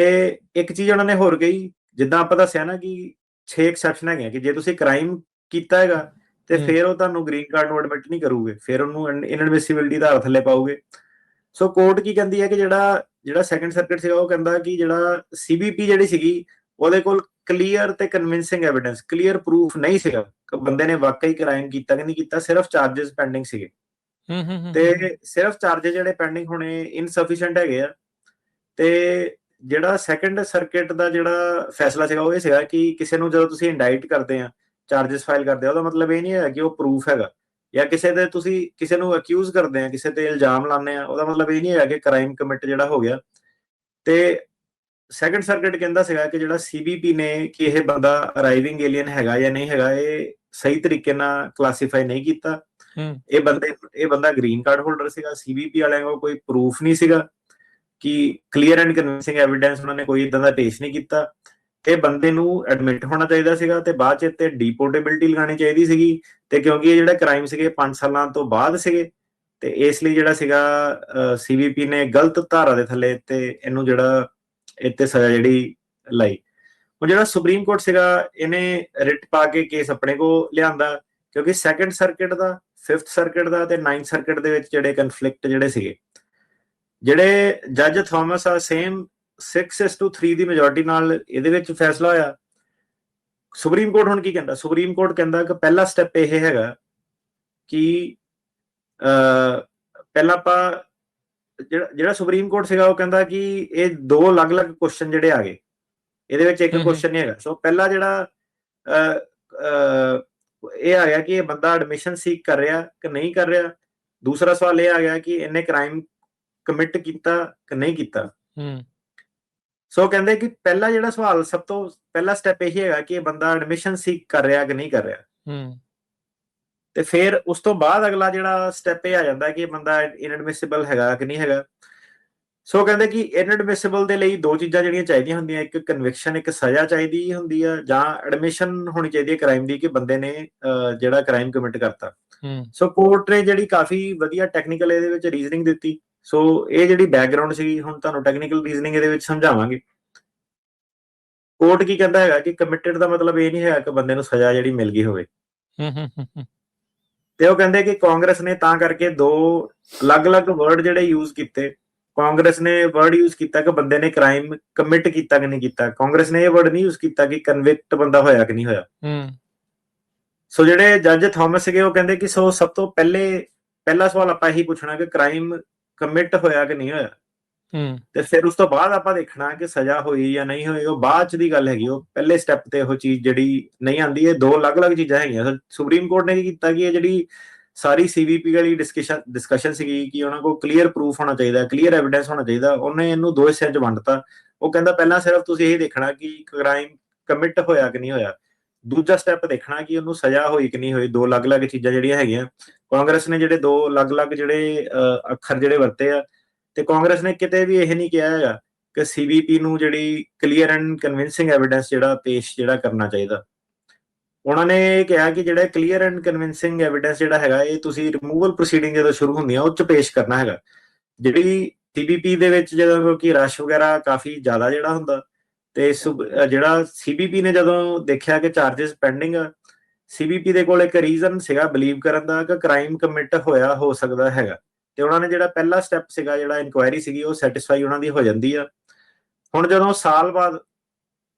ਇੱਕ ਚੀਜ਼ ਉਹਨਾਂ ਨੇ ਹੋਰ ਕਹੀ, ਜਿੱਦਾਂ ਆਪਾਂ ਦੱਸਿਆ ਨਾ ਕਿ 6 ਐਕਸੈਪਸ਼ਨ ਹੈਗੇ ਕਿ ਜੇ ਤੁਸੀਂ ਕ੍ਰਾਈਮ ਕੀਤਾ ਹੈਗਾ ਤੇ ਹੂੰ। ਫਿਰ ਉਹ ਤੁਹਾਨੂੰ ਗ੍ਰੀਨ ਕਾਰਡ ਨੂੰ ਐਡਮਿਟ ਨਹੀਂ ਕਰੂਗੇ, ਫਿਰ ਉਹਨੂੰ ਇਨਐਡਮਿਸਿਬਿਲਿਟੀ ਦਾ ਹੱਥ ਥੱਲੇ ਪਾਓਗੇ। ਸੋ ਕੋਰਟ ਕੀ ਕਹਿੰਦੀ ਹੈ ਕਿ ਜਿਹੜਾ ਸੈਕੰਡ ਸਰਕਟ ਸੀਗਾ ਉਹ ਕਹਿੰਦਾ ਕਿ ਜਿਹੜਾ ਸੀਬੀਪੀ ਜਿਹੜੀ ਸੀਗੀ ਉਹਦੇ ਕੋਲ ਕਲੀਅਰ ਤੇ ਕਨਵਿੰਸਿੰਗ ਐਵੀਡੈਂਸ, ਕਲੀਅਰ ਪ੍ਰੂਫ ਨਹੀਂ ਸੀਗਾ ਕਿ ਬੰਦੇ ਨੇ ਵਾਕਈ ਕ੍ਰਾਈਮ ਕੀਤਾ ਕਿ ਨਹੀਂ ਕੀਤਾ, ਸਿਰਫ ਚਾਰजेस ਪੈਂਡਿੰਗ ਸੀਗੇ। ਤੇ ਸਿਰਫ ਚਾਰजेस ਜਿਹੜੇ ਪੈਂਡਿੰਗ ਹੋਣੇ ਇਨਸਫੀਸ਼ੀਐਂਟ ਹੈਗੇ ਆ। ਤੇ ਜਿਹੜਾ ਸੈਕੰਡ ਸਰਕਟ ਦਾ ਜਿਹੜਾ ਫੈਸਲਾ ਸੀਗਾ ਉਹ ਇਹ ਸੀਗਾ ਕਿ ਕਿਸੇ ਨੂੰ ਜਦੋਂ ਤੁਸੀਂ ਇੰਡਾਈਟ ਕਰਦੇ ਆ, ਚਾਰजेस ਫਾਈਲ ਕਰਦੇ ਆ, ਉਹਦਾ ਮਤਲਬ ਇਹ ਨਹੀਂ ਹੈ ਕਿ ਉਹ ਪ੍ਰੂਫ ਹੈਗਾ, ਜਾਂ ਤੁਸੀਂ ਕਿਸੇ ਨੂੰ ਅਕਿਊਜ਼ ਕਰਦੇ ਆ, ਕਿਸੇ ਤੇ ਇਲਜ਼ਾਮ ਲਾਉਂਦੇ ਆ, ਉਹਦਾ ਮਤਲਬ ਇਹ ਨਹੀਂ ਹੈ ਕਿ ਕ੍ਰਾਈਮ ਕਮਿਟ ਜਿਹੜਾ ਹੋ ਗਿਆ। ਤੇ ਸੈਕੰਡ ਸਰਕਟ ਕਹਿੰਦਾ ਸੀਗਾ ਕਿ ਜਿਹੜਾ ਸੀਬੀਪੀ ਨੇ ਕਿ ਇਹ ਬੰਦਾ ਅਰਾਈਵਿੰਗ ਏਲੀਅਨ ਹੈਗਾ ਜਾਂ ਨਹੀਂ ਹੈਗਾ, ਇਹ ਸਹੀ ਤਰੀਕੇ ਨਾਲ ਕਲਾਸੀਫਾਈ ਨਹੀਂ ਕੀਤਾ। ਇਹ ਬੰਦਾ ਗ੍ਰੀਨ ਕਾਰਡ ਹੋਲਡਰ ਸੀਗਾ, ਸੀਬੀਪੀ ਵਾਲਿਆਂ ਕੋਲ ਕੋਈ ਪ੍ਰੂਫ ਨਹੀਂ ਸੀਗਾ ਕਿ ਕਲੀਅਰ ਐਂਡ ਕਨਵਿੰਸਿੰਗ ਐਵੀਡੈਂਸ ਉਹਨਾਂ ਨੇ ਕੋਈ ਇਦਾਂ ਦਾ ਪੇਸ਼ ਨਹੀਂ ਕੀਤਾ। ਤੇ ਬੰਦੇ ਨੂੰ ਐਡਮਿਟ ਹੋਣਾ ਚਾਹੀਦਾ ਸੀਗਾ ਤੇ ਬਾਅਦ ਚ ਤੇ ਡੀਪੋਰਟੇਬਿਲਟੀ ਲਗਾਉਣੀ ਚਾਹੀਦੀ ਸੀਗੀ। ਤੇ ਕਿਉਂਕਿ ਇਹ ਜਿਹੜਾ ਕ੍ਰਾਈਮ ਸੀਗੇ 5 ਸਾਲਾਂ ਤੋਂ ਬਾਅਦ ਸੀਗੇ, ਤੇ ਇਸ ਲਈ ਜਿਹੜਾ ਸੀਗਾ ਸੀਬੀਪੀ ਨੇ ਗਲਤ ਧਾਰਾ ਦੇ ਥੱਲੇ ਤੇ ਇਹਨੂੰ ਜਿਹੜਾ ਇੱਥੇ ਸਜ਼ਾ ਜਿਹੜੀ ਲਾਈ। ਹੁਣ ਜਿਹੜਾ ਸੁਪਰੀਮ ਕੋਰਟ ਸੀਗਾ ਇਹਨੇ ਰਿਟ ਪਾ ਕੇ ਕੇਸ ਆਪਣੇ ਕੋ ਲਿਆਂਦਾ, ਕਿਉਂਕਿ ਸੈਕੰਡ ਸਰਕਟ ਦਾ, ਫਿਫਥ ਸਰਕਟ ਦਾ ਤੇ ਨਾਈਨਥ ਸਰਕਟ ਦੇ ਵਿੱਚ ਜਿਹੜੇ ਕਨਫਲਿਕਟ ਜਿਹੜੇ ਸੀਗੇ, ਜਿਹੜੇ ਜੱਜ ਥਾਮਸ ਆ ਸੇਮ 6-3 ਦੀ ਮੈਜੋਰਟੀ ਨਾਲ ਇਹਦੇ ਵਿੱਚ ਫੈਸਲਾ ਹੋਇਆ। ਸੁਪਰੀਮ ਕੋਰਟ ਹੁਣ ਕੀ ਕਹਿੰਦਾ? ਸੁਪਰੀਮ ਕੋਰਟ ਕਹਿੰਦਾ ਕਿ ਪਹਿਲਾ ਸਟੈਪ ਇਹ ਹੈਗਾ ਕਿ ਪਹਿਲਾਂ ਆਪਾਂ ਜਿਹੜਾ ਸੁਪਰੀਮ ਕੋਰਟ ਸੀਗਾ ਉਹ ਕਹਿੰਦਾ ਕਿ ਇਹ ਦੋ ਅਲੱਗ-ਅਲੱਗ ਕੁਐਸਚਨ ਜਿਹੜੇ ਆ ਗਏ, ਇਹਦੇ ਵਿੱਚ ਇੱਕ ਕੁਐਸਚਨ ਨਹੀਂ ਹੈਗਾ। ਸੋ ਪਹਿਲਾ ਜਿਹੜਾ ਇਹ ਆ ਗਿਆ ਕਿ ਇਹ ਬੰਦਾ ਐਡਮਿਸ਼ਨ ਸੀਕ ਕਰ ਰਿਹਾ ਕਿ ਨਹੀਂ ਕਰ ਰਿਹਾ। ਦੂਸਰਾ ਸਵਾਲ ਇਹ ਆ ਗਿਆ ਕਿ ਇਹਨੇ ਕ੍ਰਾਈਮ ਕਮਿਟ ਕੀਤਾ ਕਿ ਨਹੀਂ ਕੀਤਾ। ਸੋ ਕਹਿੰਦੇ ਕਿ ਪਹਿਲਾ ਜਿਹੜਾ ਸਵਾਲ, ਸਭ ਤੋਂ ਪਹਿਲਾ ਸਟੈਪ ਇਹ ਹੈਗਾ ਕਿ ਇਹ ਬੰਦਾ ਐਡਮਿਸ਼ਨ ਸੀਕ ਕਰ ਰਿਹਾ ਕਿ ਨਹੀਂ ਕਰ ਰਿਹਾ। ਤੇ ਫਿਰ ਉਸ ਤੋਂ ਬਾਅਦ ਅਗਲਾ ਜਿਹੜਾ ਸਟੈਪ ਇਹ ਆ ਜਾਂਦਾ ਕਿ ਇਹ ਬੰਦਾ ਇਨਐਡਮਿਸਿਬਲ ਹੈਗਾ ਕਿ ਨਹੀਂ ਹੈਗਾ। ਸੋ ਕਹਿੰਦੇ ਕਿ ਇਨਐਡਮਿਸਿਬਲ ਦੇ ਲਈ ਦੋ ਚੀਜ਼ਾਂ ਜਿਹੜੀਆਂ ਚਾਹੀਦੀਆਂ ਹੁੰਦੀਆਂ, ਇੱਕ ਕਨਵਿਕਸ਼ਨ, ਇੱਕ ਸਜ਼ਾ ਚਾਹੀਦੀ ਹੁੰਦੀ ਆ, ਜਾਂ ਐਡਮਿਸ਼ਨ ਹੋਣੀ ਚਾਹੀਦੀ ਹੈ ਕ੍ਰਾਈਮ ਦੀ ਕਿ ਬੰਦੇ ਨੇ ਜਿਹੜਾ ਕ੍ਰਾਈਮ ਕਮਿਟ ਕਰਤਾ। ਸੋ ਕੋਰਟ ਨੇ ਜਿਹੜੀ ਕਾਫੀ ਵਧੀਆ ਟੈਕਨੀਕਲ ਇਹਦੇ ਵਿੱਚ ਰੀਜ਼ਨਿੰਗ ਦਿੱਤੀ। ਸੋ ਇਹ ਜਿਹੜੀ ਬੈਕਗ੍ਰਾਉਂਡ ਸੀਗੀ, ਹੁਣ ਤੁਹਾਨੂੰ ਟੈਕਨੀਕਲ ਰੀਜ਼ਨਿੰਗ ਇਹਦੇ ਵਿੱਚ ਸਮਝਾਵਾਂਗੇ। ਕੋਰਟ ਕੀ ਕਹਿੰਦਾ ਹੈਗਾ ਕਿ ਕਮਿਟਡ ਦਾ ਮਤਲਬ ਇਹ ਨਹੀਂ ਹੈਗਾ ਕਿ ਬੰਦੇ ਨੂੰ ਸਜ਼ਾ ਜਿਹੜੀ ਮਿਲ ਗਈ ਹੋਵੇ। ਤੇ ਉਹ ਕਹਿੰਦੇ ਕਿ ਕਾਂਗਰਸ ਨੇ ਤਾਂ ਕਰਕੇ ਦੋ ਅਲੱਗ-ਅਲੱਗ ਵਰਡ ਜਿਹੜੇ ਯੂਜ਼ ਕੀਤੇ। ਕਾਂਗਰਸ ਨੇ ਵਰਡ ਯੂਜ਼ ਕੀਤਾ ਕਿ ਬੰਦੇ ਨੇ ਕ੍ਰਾਈਮ ਕਮਿਟ ਕੀਤਾ ਕਿ ਨਹੀਂ ਕੀਤਾ। ਕਾਂਗਰਸ ਨੇ ਇਹ ਵਰਡ ਨਹੀਂ ਯੂਜ਼ ਕੀਤਾ ਕਿ ਕਨਵਿਕਟ ਬੰਦਾ ਹੋਇਆ ਕਿ ਨਹੀਂ ਹੋਇਆ। ਸੋ ਜਿਹੜੇ ਜੱਜ ਥਾਮਸ ਸੀਗੇ ਉਹ ਕਹਿੰਦੇ ਕਿ ਸਭ ਤੋਂ ਪਹਿਲਾ ਸਵਾਲ ਆਪਾਂ ਇਹੀ ਪੁੱਛਣਾ ਕਿ ਕ੍ਰਾਈਮ ਕਮਿਟ ਹੋਇਆ ਕਿ ਨਹੀਂ ਹੋਇਆ, ਤੇ ਫਿਰ ਉਸ ਤੋਂ ਬਾਅਦ ਆਪਾਂ ਦੇਖਣਾ ਕਿ ਸਜ਼ਾ ਹੋਈ ਜਾਂ ਨਹੀਂ ਹੋਈ, ਉਹ ਬਾਅਦ ਚ ਦੀ ਗੱਲ ਹੈਗੀ। ਉਹ ਪਹਿਲੇ ਸਟੈਪ ਤੇ ਉਹ ਚੀਜ਼ ਜਿਹੜੀ ਨਹੀਂ ਆਉਂਦੀ। ਇਹ ਦੋ ਅਲੱਗ-ਅਲੱਗ ਚੀਜ਼ਾਂ ਹੈਗੀਆਂ। ਸੁਪਰੀਮ ਕੋਰਟ ਨੇ ਕੀ ਕੀਤਾ ਕਿ ਇਹ ਜਿਹੜੀ ਸਾਰੀ ਸੀਬੀਪੀ ਵਾਲੀ ਡਿਸਕਸ਼ਨ ਸੀਗੀ ਕਿ ਉਹਨਾਂ ਕੋਲ ਕਲੀਅਰ ਪ੍ਰੂਫ ਹੋਣਾ ਚਾਹੀਦਾ, ਕਲੀਅਰ ਐਵੀਡੈਂਸ ਹੋਣਾ ਚਾਹੀਦਾ, ਉਹਨੇ ਇਹਨੂੰ ਦੋ ਹਿੱਸਿਆਂ 'ਚ ਵੰਡਤਾ। ਉਹ ਕਹਿੰਦਾ ਪਹਿਲਾਂ ਸਿਰਫ ਤੁਸੀਂ ਇਹ ਦੇਖਣਾ ਕਿ ਕ੍ਰਾਈਮ ਕਮਿਟ ਹੋਇਆ ਕਿ ਨਹੀਂ ਹੋਇਆ। ਦੂਜਾ ਸਟੈਪ ਦੇਖਣਾ ਕਿ ਉਹਨੂੰ ਸਜ਼ਾ ਹੋਈ ਕਿ ਨਹੀਂ ਹੋਈ। ਦੋ ਅਲੱਗ-ਅਲੱਗ ਚੀਜ਼ਾਂ ਜਿਹੜੀਆਂ ਹੈਗੀਆਂ। ਕਾਂਗਰਸ ਨੇ ਜਿਹੜੇ ਦੋ ਅਲੱਗ-ਅਲੱਗ ਜਿਹੜੇ ਅੱਖਰ ਜਿਹੜੇ ਵਰਤੇ ਆ, ਤੇ ਕਾਂਗਰਸ ਨੇ ਕਿਤੇ ਵੀ ਇਹ ਨਹੀਂ ਕਿਹਾ ਹੈਗਾ ਕਿ ਸੀਬੀਪੀ ਨੂੰ ਜਿਹੜੀ ਕਲੀਅਰ ਐਂਡ ਕਨਵਿੰਸਿੰਗ ਐਵੀਡੈਂਸ ਜਿਹੜਾ ਪੇਸ਼ ਜਿਹੜਾ ਕਰਨਾ ਚਾਹੀਦਾ। ਉਹਨਾਂ ਨੇ ਕਿਹਾ ਕਿ ਜਿਹੜਾ ਕਲੀਅਰ ਐਂਡ ਕਨਵਿੰਸਿੰਗ ਐਵੀਡੈਂਸ ਜਿਹੜਾ ਹੈਗਾ ਇਹ ਤੁਸੀਂ ਰਿਮੂਵਲ ਪ੍ਰੋਸੀਡਿੰਗ ਜਦੋਂ ਸ਼ੁਰੂ ਹੁੰਦੀਆਂ ਉਹ 'ਚ ਪੇਸ਼ ਕਰਨਾ ਹੈਗਾ। ਜਿਹੜੀ ਸੀਬੀਪੀ ਦੇ ਵਿੱਚ ਜਦੋਂ ਕਿ ਰਸ਼ ਵਗੈਰਾ ਕਾਫੀ ਜ਼ਿਆਦਾ ਜਿਹੜਾ ਹੁੰਦਾ, ਤੇ ਜਿਹੜਾ ਸੀਬੀਪੀ ਨੇ ਜਦੋਂ ਦੇਖਿਆ ਕਿ ਚਾਰजेस ਪੈਂਡਿੰਗ ਆ, ਸੀਬੀਪੀ ਦੇ ਕੋਲ ਇੱਕ ਰੀਜ਼ਨ ਸੀਗਾ ਬਲੀਵ ਕਰਨ ਦਾ ਕਿ ਕ੍ਰਾਈਮ ਕਮਿਟ ਹੋਇਆ ਹੋ ਸਕਦਾ ਹੈਗਾ। ਤੇ ਉਹਨਾਂ ਨੇ ਜਿਹੜਾ ਪਹਿਲਾ ਸਟੈਪ ਸੀਗਾ, ਜਿਹੜਾ ਇਨਕੁਆਇਰੀ ਸੀਗੀ, ਉਹ ਸੈਟੀਸਫਾਈ ਉਹਨਾਂ ਦੀ ਹੋ ਜਾਂਦੀ ਆ। ਹੁਣ ਜਦੋਂ ਸਾਲ ਬਾਅਦ,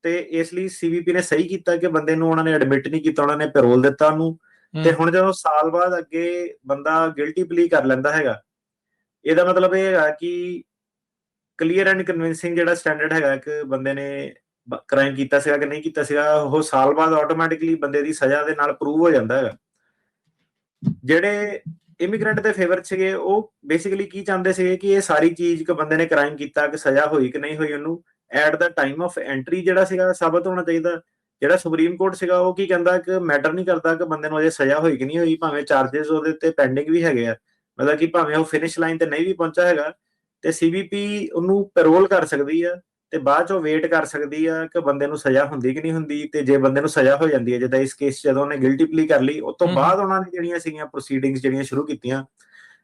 ਤੇ ਇਸ ਲਈ ਸੀਬੀਪੀ ਨੇ ਸਹੀ ਕੀਤਾ ਕਿ ਬੰਦੇ ਨੂੰ ਉਹਨਾਂ ਨੇ ਐਡਮਿਟ ਨਹੀਂ ਕੀਤਾ, ਉਹਨਾਂ ਨੇ ਪੈਰੋਲ ਦਿੱਤਾ ਉਹਨੂੰ। ਤੇ ਹੁਣ ਜਦੋਂ ਸਾਲ ਬਾਅਦ ਅੱਗੇ ਬੰਦਾ ਗਿਲਟੀ ਪਲੀ ਕਰ ਲੈਂਦਾ ਹੈਗਾ, ਇਹਦਾ ਮਤਲਬ ਇਹ ਹੈਗਾ ਕਿ ਕਲੀਅਰ ਐਂਡ ਕਨਵਿੰਸਿੰਗ ਜਿਹੜਾ ਸਟੈਂਡਰਡ ਹੈਗਾ ਕਿ ਬੰਦੇ ਨੇ ਕ੍ਰਾਈਮ ਕੀਤਾ ਸੀਗਾ ਕਿ ਨਹੀਂ ਕੀਤਾ ਸੀਗਾ, ਉਹ ਸਾਲ ਬਾਅਦ ਆਟੋਮੈਟਿਕਲੀ ਬੰਦੇ ਦੀ ਸਜ਼ਾ ਦੇ ਨਾਲ ਪ੍ਰੂਵ ਹੋ ਜਾਂਦਾ ਹੈਗਾ। ਜਿਹੜੇ ਇਮੀਗ੍ਰੈਂਟ ਦੇ ਫੇਵਰ ਸੀਗੇ ਉਹ ਬੇਸਿਕਲੀ ਕੀ ਚਾਹੁੰਦੇ ਸੀਗੇ ਕਿ ਇਹ ਸਾਰੀ ਚੀਜ਼ ਕਿ ਬੰਦੇ ਨੇ ਕ੍ਰਾਈਮ ਕੀਤਾ, ਕਿ ਸਜ਼ਾ ਹੋਈ ਕਿ ਨਹੀਂ ਹੋਈ, ਉਹਨੂੰ at the time of entry ਜਿਹੜਾ ਸੀਗਾ ਸਾਬਤ ਹੋਣਾ ਚਾਹੀਦਾ। ਜਿਹੜਾ ਸੁਪਰੀਮ ਕੋਰਟ ਸੀਗਾ ਉਹ ਕੀ ਕਹਿੰਦਾ ਕਿ ਮੈਟਰ ਨਹੀਂ ਕਰਦਾ ਕਿ ਬੰਦੇ ਨੂੰ ਅਜੇ ਸਜ਼ਾ ਹੋਈ ਕਿ ਨਹੀਂ ਹੋਈ, ਭਾਵੇਂ ਚਾਰजेस ਉਹਦੇ ਤੇ ਪੈਂਡਿੰਗ ਵੀ ਹੈਗੇ ਆ, ਮਤਲਬ ਕਿ ਭਾਵੇਂ ਉਹ ਫਿਨਿਸ਼ ਲਾਈਨ ਤੇ ਨਹੀਂ ਵੀ ਪਹੁੰਚਾ ਹੈਗਾ, ਤੇ ਸੀਬੀਪੀ ਉਹਨੂੰ ਪੈਰੋਲ ਕਰ ਸਕਦੀ ਆ ਤੇ ਬਾਅਦ ਚੋਂ ਵੇਟ ਕਰ ਸਕਦੀ ਆ ਕਿ ਬੰਦੇ ਨੂੰ ਸਜ਼ਾ ਹੁੰਦੀ ਕਿ ਨਹੀਂ ਹੁੰਦੀ। ਤੇ ਜੇ ਬੰਦੇ ਨੂੰ ਸਜ਼ਾ ਹੋ ਜਾਂਦੀ ਹੈ, ਜਿੱਦਾਂ ਇਸ ਕੇਸ ਜਦੋਂ ਉਹਨੇ ਗਿਲਟੀ ਪਲੀ ਕਰ ਲਈ, ਉਸ ਤੋਂ ਬਾਅਦ ਉਹਨਾਂ ਨੇ ਜਿਹੜੀਆਂ ਸੀਗੀਆਂ ਪ੍ਰੋਸੀਡਿੰਗਸ ਜਿਹੜੀਆਂ ਸ਼ੁਰੂ ਕੀਤੀਆਂ।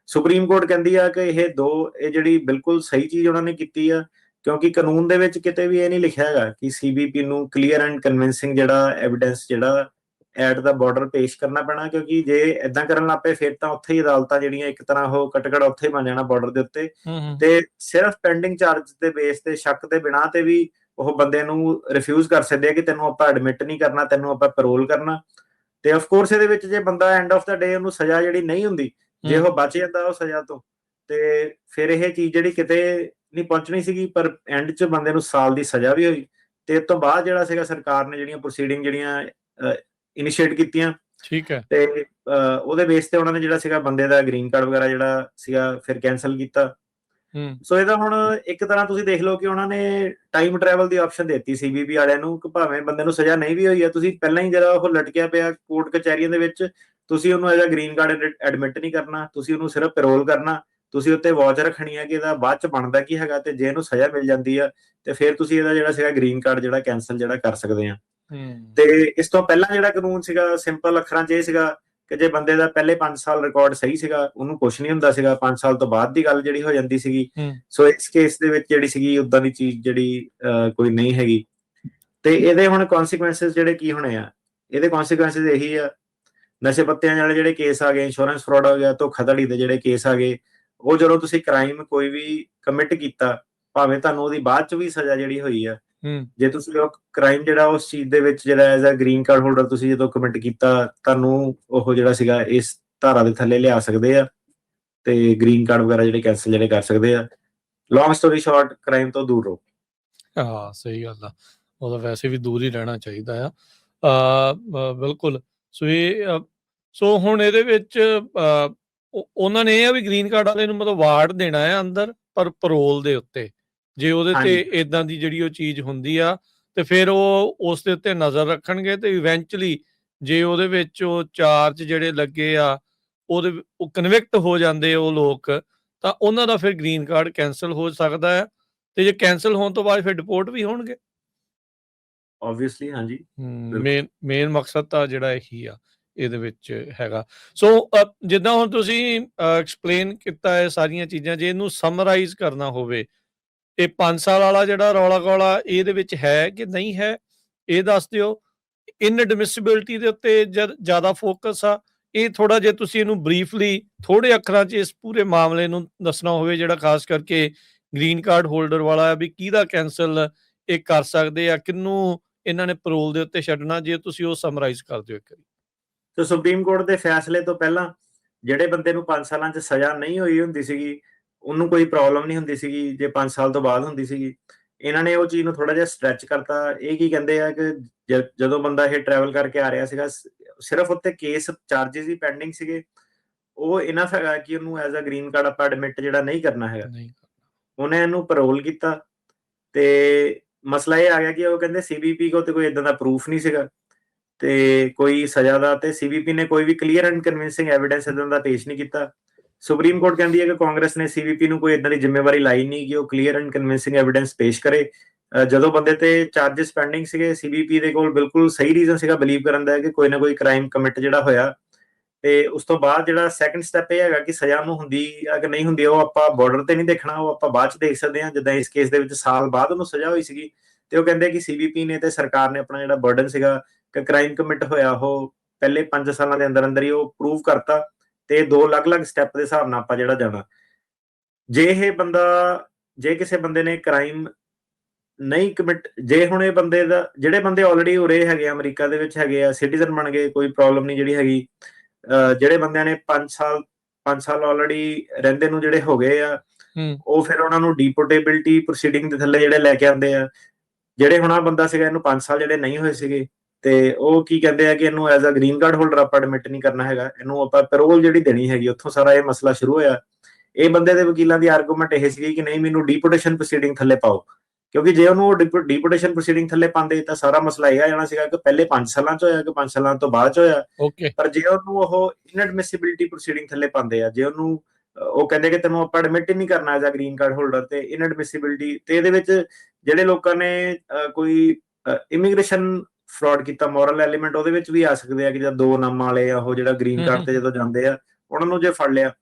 ਸੁਪਰੀਮ ਕੋਰਟ ਕਹਿੰਦੀ ਆ ਕਿ ਇਹ ਜਿਹੜੀ ਬਿਲਕੁਲ ਸਹੀ ਚੀਜ਼ ਉਹਨਾਂ ਨੇ ਕੀਤੀ ਆ, ਕਿਉਂਕਿ ਕਾਨੂੰਨ ਦੇ ਵਿੱਚ ਕਿਤੇ ਵੀ ਇਹ ਨਹੀਂ ਲਿਖਿਆ ਹੈਗਾ ਕਿ ਸੀਬੀਪੀ ਨੂੰ ਕਲੀਅਰ ਐਂਡ ਕਨਵਿੰਸਿੰਗ ਜਿਹੜਾ ਐਵੀਡੈਂਸ ਜਿਹੜਾ ਐਟ ਦਾ ਬਾਰਡਰ ਪੇਸ਼ ਕਰਨਾ ਪੈਣਾ, ਕਿਉਂਕਿ ਜੇ ਇਦਾਂ ਕਰਨ ਲੱਗ ਪਏ ਫਿਰ ਤਾਂ ਉੱਥੇ ਹੀ ਅਦਾਲਤਾਂ ਜਿਹੜੀਆਂ ਇੱਕ ਤਰ੍ਹਾਂ ਉਹ ਕਟਕੜ ਉੱਥੇ ਹੀ ਬਣ ਜਾਣਾ ਬਾਰਡਰ ਦੇ ਉੱਤੇ, ਤੇ ਸਿਰਫ ਪੈਂਡਿੰਗ ਚਾਰਜ ਦੇ ਬੇਸ ਤੇ, ਸ਼ੱਕ ਦੇ ਬਿਨਾਂ ਤੇ ਵੀ ਉਹ ਬੰਦੇ ਨੂੰ ਰਿਫਿਊਜ਼ ਕਰ ਸਕਦੇ ਆ ਕਿ ਤੈਨੂੰ ਆਪਾਂ ਐਡਮਿਟ ਨਹੀਂ ਕਰਨਾ, ਤੈਨੂੰ ਆਪਾਂ ਪੈਰੋਲ ਕਰਨਾ। ਤੇ ਆਫ ਕੋਰਸ ਇਹਦੇ ਵਿੱਚ ਜੇ ਬੰਦਾ ਐਂਡ ਆਫ ਦਾ ਡੇ ਉਹਨੂੰ ਸਜ਼ਾ ਜਿਹੜੀ ਨਹੀਂ ਹੁੰਦੀ, ਜੇ ਉਹ ਬਚ ਜਾਂਦਾ ਉਹ ਸਜ਼ਾ ਤੋਂ, ਤੇ ਫਿਰ ਇਹ ਚੀਜ਼ ਜਿਹੜੀ ਕਿਤੇ ਨਹੀਂ ਪਹੁੰਚਣੀ ਸੀਗੀ, ਪਰ ਐਂਡ 'ਚ ਬੰਦੇ ਨੂੰ ਸਾਲ ਦੀ ਸਜ਼ਾ ਵੀ ਹੋਈ। ਤੇ ਇਸ ਤੋਂ ਬਾਅਦ ਜਿਹੜਾ ਸੀਗਾ ਸਰਕਾਰ ਨੇ ਜਿਹੜੀਆਂ ਪ੍ਰੋਸੀਡਿੰਗ ਜਿਹੜੀਆਂ ਇਨੀਸ਼ੀਏਟ ਕੀਤੀਆਂ, ਠੀਕ ਹੈ, ਤੇ ਉਹਦੇ ਬੇਸ ਤੇ ਉਹਨਾਂ ਨੇ ਜਿਹੜਾ ਸੀਗਾ ਬੰਦੇ ਦਾ ਗ੍ਰੀਨ ਕਾਰਡ ਵਗੈਰਾ ਜਿਹੜਾ ਸੀਗਾ ਫਿਰ ਕੈਨਸਲ ਕੀਤਾ। ਸੋ ਇਹਦਾ ਹੁਣ ਇੱਕ ਤਰ੍ਹਾਂ ਤੁਸੀਂ ਦੇਖ ਲਓ ਕਿ ਉਹਨਾਂ ਨੇ ਟਾਈਮ ਟਰੈਵਲ ਦੀ ਆਪਸ਼ਨ ਦਿੱਤੀ CBP ਵਾਲਿਆਂ ਨੂੰ, ਕਿ ਭਾਵੇਂ ਬੰਦੇ ਨੂੰ ਸਜ਼ਾ ਨਹੀਂ ਵੀ ਹੋਈ ਹੈ, ਤੁਸੀਂ ਪਹਿਲਾਂ ਹੀ ਜਿਹੜਾ ਉਹ ਲਟਕਿਆ ਪਿਆ ਕੋਰਟ ਕਚਹਿਰੀਆਂ ਦੇ ਵਿੱਚ, ਤੁਸੀਂ ਉਹਨੂੰ as a green card admit ਨਹੀਂ ਕਰਨਾ, ਤੁਸੀਂ ਉਹਨੂੰ ਸਿਰਫ ਪੈਰੋਲ ਕਰਨਾ, ਤੁਸੀਂ ਉੱਤੇ ਵਾਚ ਰੱਖਣੀ ਹੈ ਕਿ ਇਹਦਾ ਬਾਅਦ ਚ ਬਣਦਾ ਕੀ ਹੈਗਾ, ਤੇ ਜੇ ਇਹਨੂੰ ਸਜ਼ਾ ਮਿਲ ਜਾਂਦੀ ਆ ਤੇ ਫਿਰ ਤੁਸੀਂ ਇਹਦਾ ਜਿਹੜਾ ਸੀਗਾ ਗ੍ਰੀਨ ਕਾਰਡ ਜਿਹੜਾ ਕੈਨਸਲ ਜਿਹੜਾ ਕਰ ਸਕਦੇ ਆ। ਤੇ ਇਸ ਤੋਂ ਪਹਿਲਾਂ ਜਿਹੜਾ ਕਾਨੂੰਨ ਸੀਗਾ ਸਿੰਪਲ ਅੱਖਰਾਂ 'ਚ ਇਹ ਸੀਗਾ ਕਿ ਜੇ ਬੰਦੇ ਦਾ ਪਹਿਲੇ 5 ਸਾਲ ਰਿਕਾਰਡ ਸਹੀ ਸੀਗਾ ਉਹਨੂੰ ਕੁਝ ਨਹੀਂ ਹੁੰਦਾ ਸੀਗਾ, 5 ਸਾਲ ਤੋਂ ਬਾਅਦ ਦੀ ਗੱਲ ਜਿਹੜੀ ਹੋ ਜਾਂਦੀ ਸੀਗੀ। ਸੋ ਇਸ ਕੇਸ ਦੇ ਵਿੱਚ ਜਿਹੜੀ ਸੀਗੀ ਉਦਾਂ ਦੀ ਚੀਜ਼ ਜਿਹੜੀ ਕੋਈ ਨਹੀਂ ਹੈਗੀ। ਤੇ ਇਹਦੇ ਹੁਣ ਕਨਸੀਕੁਐਂਸਸ ਜਿਹੜੇ ਕੀ ਹੋਣੇ ਆ, ਇਹਦੇ ਕਨਸੀਕੁਐਂਸਸ ਇਹੀ ਆ, ਨਸ਼ੇ ਪੱਤਿਆਂ ਵਾਲੇ ਜਿਹੜੇ ਕੇਸ ਆ ਗਏ, ਇੰਸ਼ੋਰੈਂਸ ਫਰਾਡ ਹੋ ਗਿਆ, ਧੋਖਾਧੜੀ ਦੇ ਜਿਹੜੇ ਕੇਸ ਆ ਗਏ, ਉਹ ਜਦੋਂ ਤੁਸੀਂ ਕ੍ਰਾਈਮ ਕੋਈ ਵੀ ਕਮਿਟ ਕੀਤਾ, ਭਾਵੇਂ ਤੁਹਾਨੂੰ ਉਹਦੀ ਬਾਅਦ ਚ ਵੀ ਸਜ਼ਾ ਜਿਹੜੀ ਹੋਈ ਆ, ਜੇ ਤੁਸੀਂ ਉਹ ਕ੍ਰਾਈਮ ਜਿਹੜਾ ਉਸ ਚੀਜ਼ ਦੇ ਵਿੱਚ ਜਿਹੜਾ as a green card holder ਤੁਸੀਂ ਜਦੋਂ ਕਮਿਟ ਕੀਤਾ, ਤੁਹਾਨੂੰ ਉਹ ਜਿਹੜਾ ਸੀਗਾ ਇਸ ਧਾਰਾ ਦੇ ਥੱਲੇ ਲਿਆ ਸਕਦੇ ਆ ਤੇ ਗ੍ਰੀਨ ਕਾਰਡ ਵਗੈਰਾ ਜਿਹੜੇ ਕੈਨਸਲ ਜਿਹੜੇ ਕਰ ਸਕਦੇ ਆ। ਲੌਂਗ ਸਟੋਰੀ ਸ਼ਾਰਟ, ਕ੍ਰਾਈਮ ਤੋਂ ਦੂਰ ਰਹੋ। ਹਾਂ, ਸਹੀ ਗੱਲ ਆ, ਉਹ ਤਾਂ ਵੈਸੇ ਵੀ ਦੂਰ ਹੀ ਰਹਿਣਾ ਚਾਹੀਦਾ ਆ। ਬਿਲਕੁਲ। ਸੋ ਹੁਣ ਇਹਦੇ ਵਿੱਚ ਉਹਨਾਂ ਨੇ ਇਹ ਆ ਵੀ ਗ੍ਰੀਨ ਕਾਰਡ ਵਾਲੇ ਨੂੰ ਮਤਲਬ ਵਾਰਡ ਦੇਣਾ ਹੈ ਅੰਦਰ, ਪਰ ਪੈਰੋਲ ਦੇ ਉੱਤੇ, ਜੇ ਉਹਦੇ ਤੇ ਇਦਾਂ ਦੀ ਜਿਹੜੀ ਉਹ ਚੀਜ਼ ਹੁੰਦੀ ਆ ਤੇ ਫਿਰ ਉਹ ਉਸ ਦੇ ਉੱਤੇ ਨਜ਼ਰ ਰੱਖਣਗੇ, ਤੇ ਇਵੈਂਚੁਅਲੀ ਜੇ ਉਹਦੇ ਵਿੱਚ ਉਹ ਚਾਰਜ ਜਿਹੜੇ ਲੱਗੇ ਆ ਉਹ ਕਨਵਿਕਟ ਹੋ ਜਾਂਦੇ ਉਹ ਲੋਕ, ਤਾਂ ਉਹਨਾਂ ਦਾ ਫਿਰ ਗ੍ਰੀਨ ਕਾਰਡ ਕੈਂਸਲ ਹੋ ਸਕਦਾ ਹੈ, ਤੇ ਜੇ ਕੈਂਸਲ ਹੋਣ ਤੋਂ ਬਾਅਦ ਫਿਰ ਡਿਪੋਰਟ ਵੀ ਹੋਣਗੇ। ਆਬਵੀਅਸਲੀ ਹਾਂਜੀ, ਮੇਨ ਮਕਸਦ ਤਾਂ ਜਿਹੜਾ ਇਹੀ ਆ ਇਹਦੇ ਵਿੱਚ ਹੈਗਾ। ਸੋ ਜਿੱਦਾਂ ਹੁਣ ਤੁਸੀਂ ਐਕਸਪਲੇਨ ਕੀਤਾ ਹੈ ਸਾਰੀਆਂ ਚੀਜ਼ਾਂ, ਜੇ ਇਹਨੂੰ ਸਮਰਾਈਜ਼ ਕਰਨਾ ਹੋਵੇ, ਇਹ 5 ਸਾਲ ਵਾਲਾ ਜਿਹੜਾ ਰੌਲਾ ਗੌਲਾ ਇਹਦੇ ਵਿੱਚ ਹੈ ਕਿ ਨਹੀਂ ਹੈ, ਇਹ ਦੱਸ ਦਿਓ। ਇਨਐਡਮਿਸਿਬਿਲਿਟੀ ਦੇ ਉੱਤੇ ਜ਼ਿਆਦਾ ਫੋਕਸ ਆ, ਇਹ ਥੋੜਾ ਜੇ ਤੁਸੀਂ ਇਹਨੂੰ ਬਰੀਫਲੀ ਥੋੜੇ ਅੱਖਰਾਂ 'ਚ ਇਸ ਪੂਰੇ ਮਾਮਲੇ ਨੂੰ ਦੱਸਣਾ ਹੋਵੇ, ਜਿਹੜਾ ਖਾਸ ਕਰਕੇ ਗ੍ਰੀਨ ਕਾਰਡ ਹੋਲਡਰ ਵਾਲਾ ਹੈ, ਵੀ ਕਿਹਦਾ ਕੈਂਸਲ ਇਹ ਕਰ ਸਕਦੇ ਆ, ਕਿਹਨੂੰ ਇਹਨਾਂ ਨੇ ਪੈਰੋਲ ਦੇ ਉੱਤੇ ਛੱਡਣਾ, ਜੇ ਤੁਸੀਂ ਉਹ ਸਮਰਾਈਜ਼ ਕਰ ਦਿਓ ਇੱਕ ਵਾਰੀ। ਤੇ ਸੁਪਰੀਮ ਕੋਰਟ ਦੇ ਫੈਸਲੇ ਤੋਂ ਪਹਿਲਾਂ ਜਿਹੜੇ ਬੰਦੇ ਨੂੰ 5 ਸਾਲਾਂ 'ਚ ਸਜ਼ਾ ਨਹੀਂ ਹੋਈ ਹੁੰਦੀ ਸੀਗੀ, ਉਹਨੂੰ ਕੋਈ ਪ੍ਰੋਬਲਮ ਨਹੀਂ ਹੁੰਦੀ ਸੀਗੀ, ਜੇ 5 ਸਾਲ ਤੋਂ ਬਾਅਦ ਹੁੰਦੀ ਸੀਗੀ। ਇਹਨਾਂ ਨੇ ਉਹ ਚੀਜ਼ ਨੂੰ ਥੋੜਾ ਜਿਹਾ ਸਟ੍ਰੈਚ ਕਰਤਾ। ਇਹ ਕੀ ਕਹਿੰਦੇ ਆ ਕਿ ਜਦੋਂ ਬੰਦਾ ਇਹ ਟਰੈਵਲ ਕਰਕੇ ਆ ਰਿਹਾ ਸੀਗਾ, ਸਿਰਫ ਉੱਤੇ ਕੇਸ ਚਾਰजेस ਹੀ ਪੈਂਡਿੰਗ ਸੀਗੇ, ਉਹ ਇਨਫ ਹੈਗਾ ਕਿ ਉਹਨੂੰ ਐਜ਼ ਅ ਗ੍ਰੀਨ ਕਾਰਡ ਆਪਾਂ ਐਡਮਿਟ ਜਿਹੜਾ ਨਹੀਂ ਕਰਨਾ ਹੈਗਾ। ਉਹਨੇ ਇਹਨੂੰ ਪੈਰੋਲ ਕੀਤਾ, ਤੇ ਮਸਲਾ ਇਹ ਆ ਗਿਆ ਕਿ ਉਹ ਕਹਿੰਦੇ CBP ਕੋਲ ਤੇ ਕੋਈ ਇਦਾਂ ਦਾ ਪ੍ਰੂਫ ਨਹੀਂ ਸੀਗਾ ਤੇ ਕੋਈ ਸਜ਼ਾ ਦਾ, ਤੇ CBP ਨੇ ਕੋਈ ਵੀ ਕਲੀਅਰ ਐਂਡ ਕਨਵਿੰਸਿੰਗ ਐਵੀਡੈਂਸ ਇਦਾਂ ਦਾ ਪੇਸ਼ ਨਹੀਂ ਕੀਤਾ। ਸੁਪਰੀਮ ਕੋਰਟ ਕਹਿੰਦੀ ਹੈ ਕਿ ਕਾਂਗਰਸ ਨੇ CBP ਨੂੰ ਕੋਈ ਇਦਾਂ ਦੀ ਜ਼ਿੰਮੇਵਾਰੀ ਲਾਈ ਨਹੀਂ ਕਿ ਉਹ ਕਲੀਅਰ ਐਂਡ ਕਨਵਿੰਸਿੰਗ ਐਵੀਡੈਂਸ ਪੇਸ਼ ਕਰੇ। ਜਦੋਂ ਬੰਦੇ ਤੇ ਚਾਰजेस ਪੈਂਡਿੰਗ ਸੀਗੇ, CBP ਦੇ ਕੋਲ ਬਿਲਕੁਲ ਸਹੀ ਰੀਜ਼ਨ ਸੀਗਾ ਬਲੀਵ ਕਰਨ ਦਾ ਕਿ ਕੋਈ ਨਾ ਕੋਈ ਕ੍ਰਾਈਮ ਕਮਿਟ ਜਿਹੜਾ ਹੋਇਆ। ਤੇ ਉਸ ਤੋਂ ਬਾਅਦ ਜਿਹੜਾ ਸੈਕੰਡ ਸਟੈਪ ਇਹ ਹੈਗਾ ਕਿ ਸਜ਼ਾ ਨੂੰ ਹੁੰਦੀ ਆ ਕਿ ਨਹੀਂ ਹੁੰਦੀ, ਉਹ ਆਪਾਂ ਬਾਰਡਰ ਤੇ ਨਹੀਂ ਦੇਖਣਾ, ਉਹ ਆਪਾਂ ਬਾਅਦ ਚ ਦੇਖ ਸਕਦੇ ਹਾਂ। ਜਿੱਦਾਂ ਇਸ ਕੇਸ ਦੇ ਵਿੱਚ ਸਾਲ ਬਾਅਦ ਉਹਨੂੰ ਸਜ਼ਾ ਹੋਈ ਸੀਗੀ, ਤੇ ਉਹ ਕਹਿੰਦੇ ਕਿ CBP ਨੇ ਤੇ ਸਰਕਾਰ ਨੇ ਆਪਣਾ ਜਿਹੜਾ ਬਰਡਨ ਸੀਗਾ ਕਿ ਕ੍ਰਾਈਮ ਕਮਿਟ ਹੋਇਆ ਉਹ ਪਹਿਲੇ 5 ਸਾਲਾਂ ਦੇ ਅੰਦਰ ਅੰਦਰ ਹੀ ਉਹ ਪ੍ਰੂਵ ਕਰਤਾ, ਤੇ 2 ਅਲੱਗ-ਅਲੱਗ ਸਟੈਪ ਦੇ ਹਿਸਾਬ ਨਾਲ ਆਪਾਂ ਜਿਹੜਾ ਜਾਣਾ। ਜੇ ਕਿਸੇ ਬੰਦੇ ਨੇ ਕ੍ਰਾਈਮ ਨਹੀਂ ਕਮਿਟ, ਜੇ ਹੁਣ ਇਹ ਬੰਦੇ ਦਾ ਜਿਹੜੇ ਬੰਦੇ ਆਲਰੇਡੀ ਉਰੇ ਹੈਗੇ ਆ, ਅਮਰੀਕਾ ਦੇ ਵਿੱਚ ਹੈਗੇ ਆ, ਸਿਟੀਜ਼ਨ ਬਣ ਗਏ, ਕੋਈ ਪ੍ਰੋਬਲਮ ਨਹੀਂ ਜਿਹੜੀ ਹੈਗੀ। ਜਿਹੜੇ ਬੰਦਿਆਂ ਨੇ 5 ਸਾਲ ਆਲਰੇਡੀ ਰਹਿੰਦੇ ਨੂੰ ਜਿਹੜੇ ਹੋ ਗਏ ਆ, ਉਹ ਫਿਰ ਉਹਨਾਂ ਨੂੰ ਡੀਪੋਰਟੇਬਿਲਿਟੀ ਪ੍ਰੋਸੀਡਿੰਗ ਦੇ ਥੱਲੇ ਜਿਹੜੇ ਲੈ ਕੇ ਆਉਂਦੇ ਆ। ਜਿਹੜੇ ਹੁਣ ਆ ਬੰਦਾ ਸੀਗਾ, ਇਹਨੂੰ 5 ਸਾਲ ਜਿਹੜੇ ਨਹੀਂ ਹੋਏ ਸੀਗੇ, ਤੇ ਉਹ ਕੀ ਕਹਿੰਦੇ ਆ ਕਿ ਇਹਨੂੰ as a green card holder ਆਪਾਂ ਐਡਮਿਟ ਨਹੀਂ ਕਰਨਾ ਹੈਗਾ, ਇਹਨੂੰ ਆਪਾਂ ਪੈਰੋਲ ਜਿਹੜੀ ਦੇਣੀ ਹੈਗੀ। ਉੱਥੋਂ ਸਾਰਾ ਇਹ ਮਸਲਾ ਸ਼ੁਰੂ ਹੋਇਆ। ਇਹ ਬੰਦੇ ਦੇ ਵਕੀਲਾਂ ਦੀ ਆਰਗੂਮੈਂਟ ਇਹ ਸੀਗੀ ਕਿ ਨਹੀਂ, ਮੈਨੂੰ ਡੀਪੋਰਟੇਸ਼ਨ ਪ੍ਰੋਸੀਡਿੰਗ ਥੱਲੇ ਪਾਓ, ਕਿਉਂਕਿ ਜੇ ਉਹਨੂੰ ਡੀਪੋਰਟੇਸ਼ਨ ਪ੍ਰੋਸੀਡਿੰਗ ਥੱਲੇ ਪਾਉਂਦੇ ਤਾਂ ਸਾਰਾ ਮਸਲਾ ਇਹ ਆ ਜਾਣਾ ਸੀਗਾ ਕਿ ਪਹਿਲੇ 5 ਸਾਲਾਂ 'ਚ ਹੋਇਆ ਕਿ 5 ਸਾਲਾਂ ਤੋਂ ਬਾਅਦ 'ਚ ਹੋਇਆ। ਪਰ ਜੇ ਉਹਨੂੰ ਉਹ ਇਨਐਡਮਿਸਿਬਿਲਿਟੀ ਪ੍ਰੋਸੀਡਿੰਗ ਥੱਲੇ ਪਾਉਂਦੇ ਆ, ਜੇ ਉਹਨੂੰ ਉਹ ਕਹਿੰਦੇ ਕਿ ਤੈਨੂੰ ਆਪਾਂ ਐਡਮਿਟ ਹੀ ਨਹੀਂ ਕਰਨਾ as a green card holder, ਤੇ ਇਨਐਡਮਿਸਿਬਿਲਿਟੀ, ਤੇ ਇਹਦੇ ਵਿੱਚ ਜਿਹੜੇ ਲੋਕਾਂ ਨੇ ਕੋਈ ਇਮੀਗ੍ਰੇਸ਼ਨ ਫਰਾਡ ਕੀਤਾ, ਮੋਰਲ ਐਲੀਮੈਂਟ ਉਹਦੇ ਵਿੱਚ ਵੀ ਆ ਸਕਦੇ ਆ ਕਿ ਜਦ 2 ਨਾਮਾਂ ਵਾਲੇ ਆ ਉਹ ਜਿਹੜਾ ਗ੍ਰੀਨ ਕਾਰਡ ਤੇ ਜਦੋਂ ਜਾਂਦੇ ਆ, ਉਹਨਾਂ ਨੂੰ ਜੇ ਫੜ ਲਿਆ,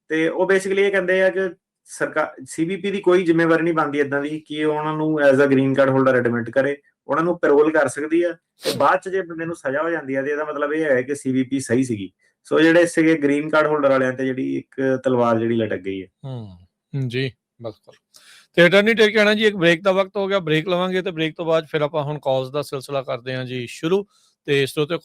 ਤੇ ਉਹ ਬੇਸਿਕਲੀ ਇਹ ਕਹਿੰਦੇ ਆ ਕਿ ਸਰਕਾਰ CBP ਦੀ ਕੋਈ ਜ਼ਿੰਮੇਵਾਰੀ ਨਹੀਂ ਬਣਦੀ ਇਦਾਂ ਦੀ ਕਿ ਉਹਨਾਂ ਨੂੰ as a green card holder admit ਕਰੇ। ਉਹਨਾਂ ਨੂੰ ਪੈਰੋਲ ਕਰ ਸਕਦੀ ਆ, ਤੇ ਬਾਅਦ ਚ ਜੇ ਬੰਦੇ ਨੂੰ ਸਜ਼ਾ ਹੋ ਜਾਂਦੀ ਆ ਤੇ ਇਹਦਾ ਮਤਲਬ ਇਹ ਹੈ ਕਿ CVP ਸਹੀ ਸੀਗੀ। ਸੋ ਜਿਹੜੇ ਸੀਗੇ ਗ੍ਰੀਨ ਕਾਰਡ ਹੋਲਡਰ ਵਾਲਿਆਂ ਤੇ ਜਿਹੜੀ ਇੱਕ ਤਲਵਾਰ ਜਿਹੜੀ ਲਟਕ ਗਈ ਹੈ। ਜੀ ਬਿਲਕੁਲ। ਤੇ ਅਟਰਨੀ ਟੇਕ ਕਹਿਣਾ ਜੀ, ਇੱਕ ਬ੍ਰੇਕ ਦਾ ਵਕਤ ਹੋ ਗਿਆ, ਬ੍ਰੇਕ ਲਵਾਂਗੇ ਤੇ ਬ੍ਰੇਕ ਤੋਂ ਬਾਅਦ ਫਿਰ ਆਪਾਂ ਹੁਣ ਕਾਲਸ ਦਾ ਸਿਲਸਿਲਾ ਕਰਦੇ ਹਾਂ ਜੀ ਸ਼ੁਰੂ। ਤੇ ਸਰੋਤਿਓ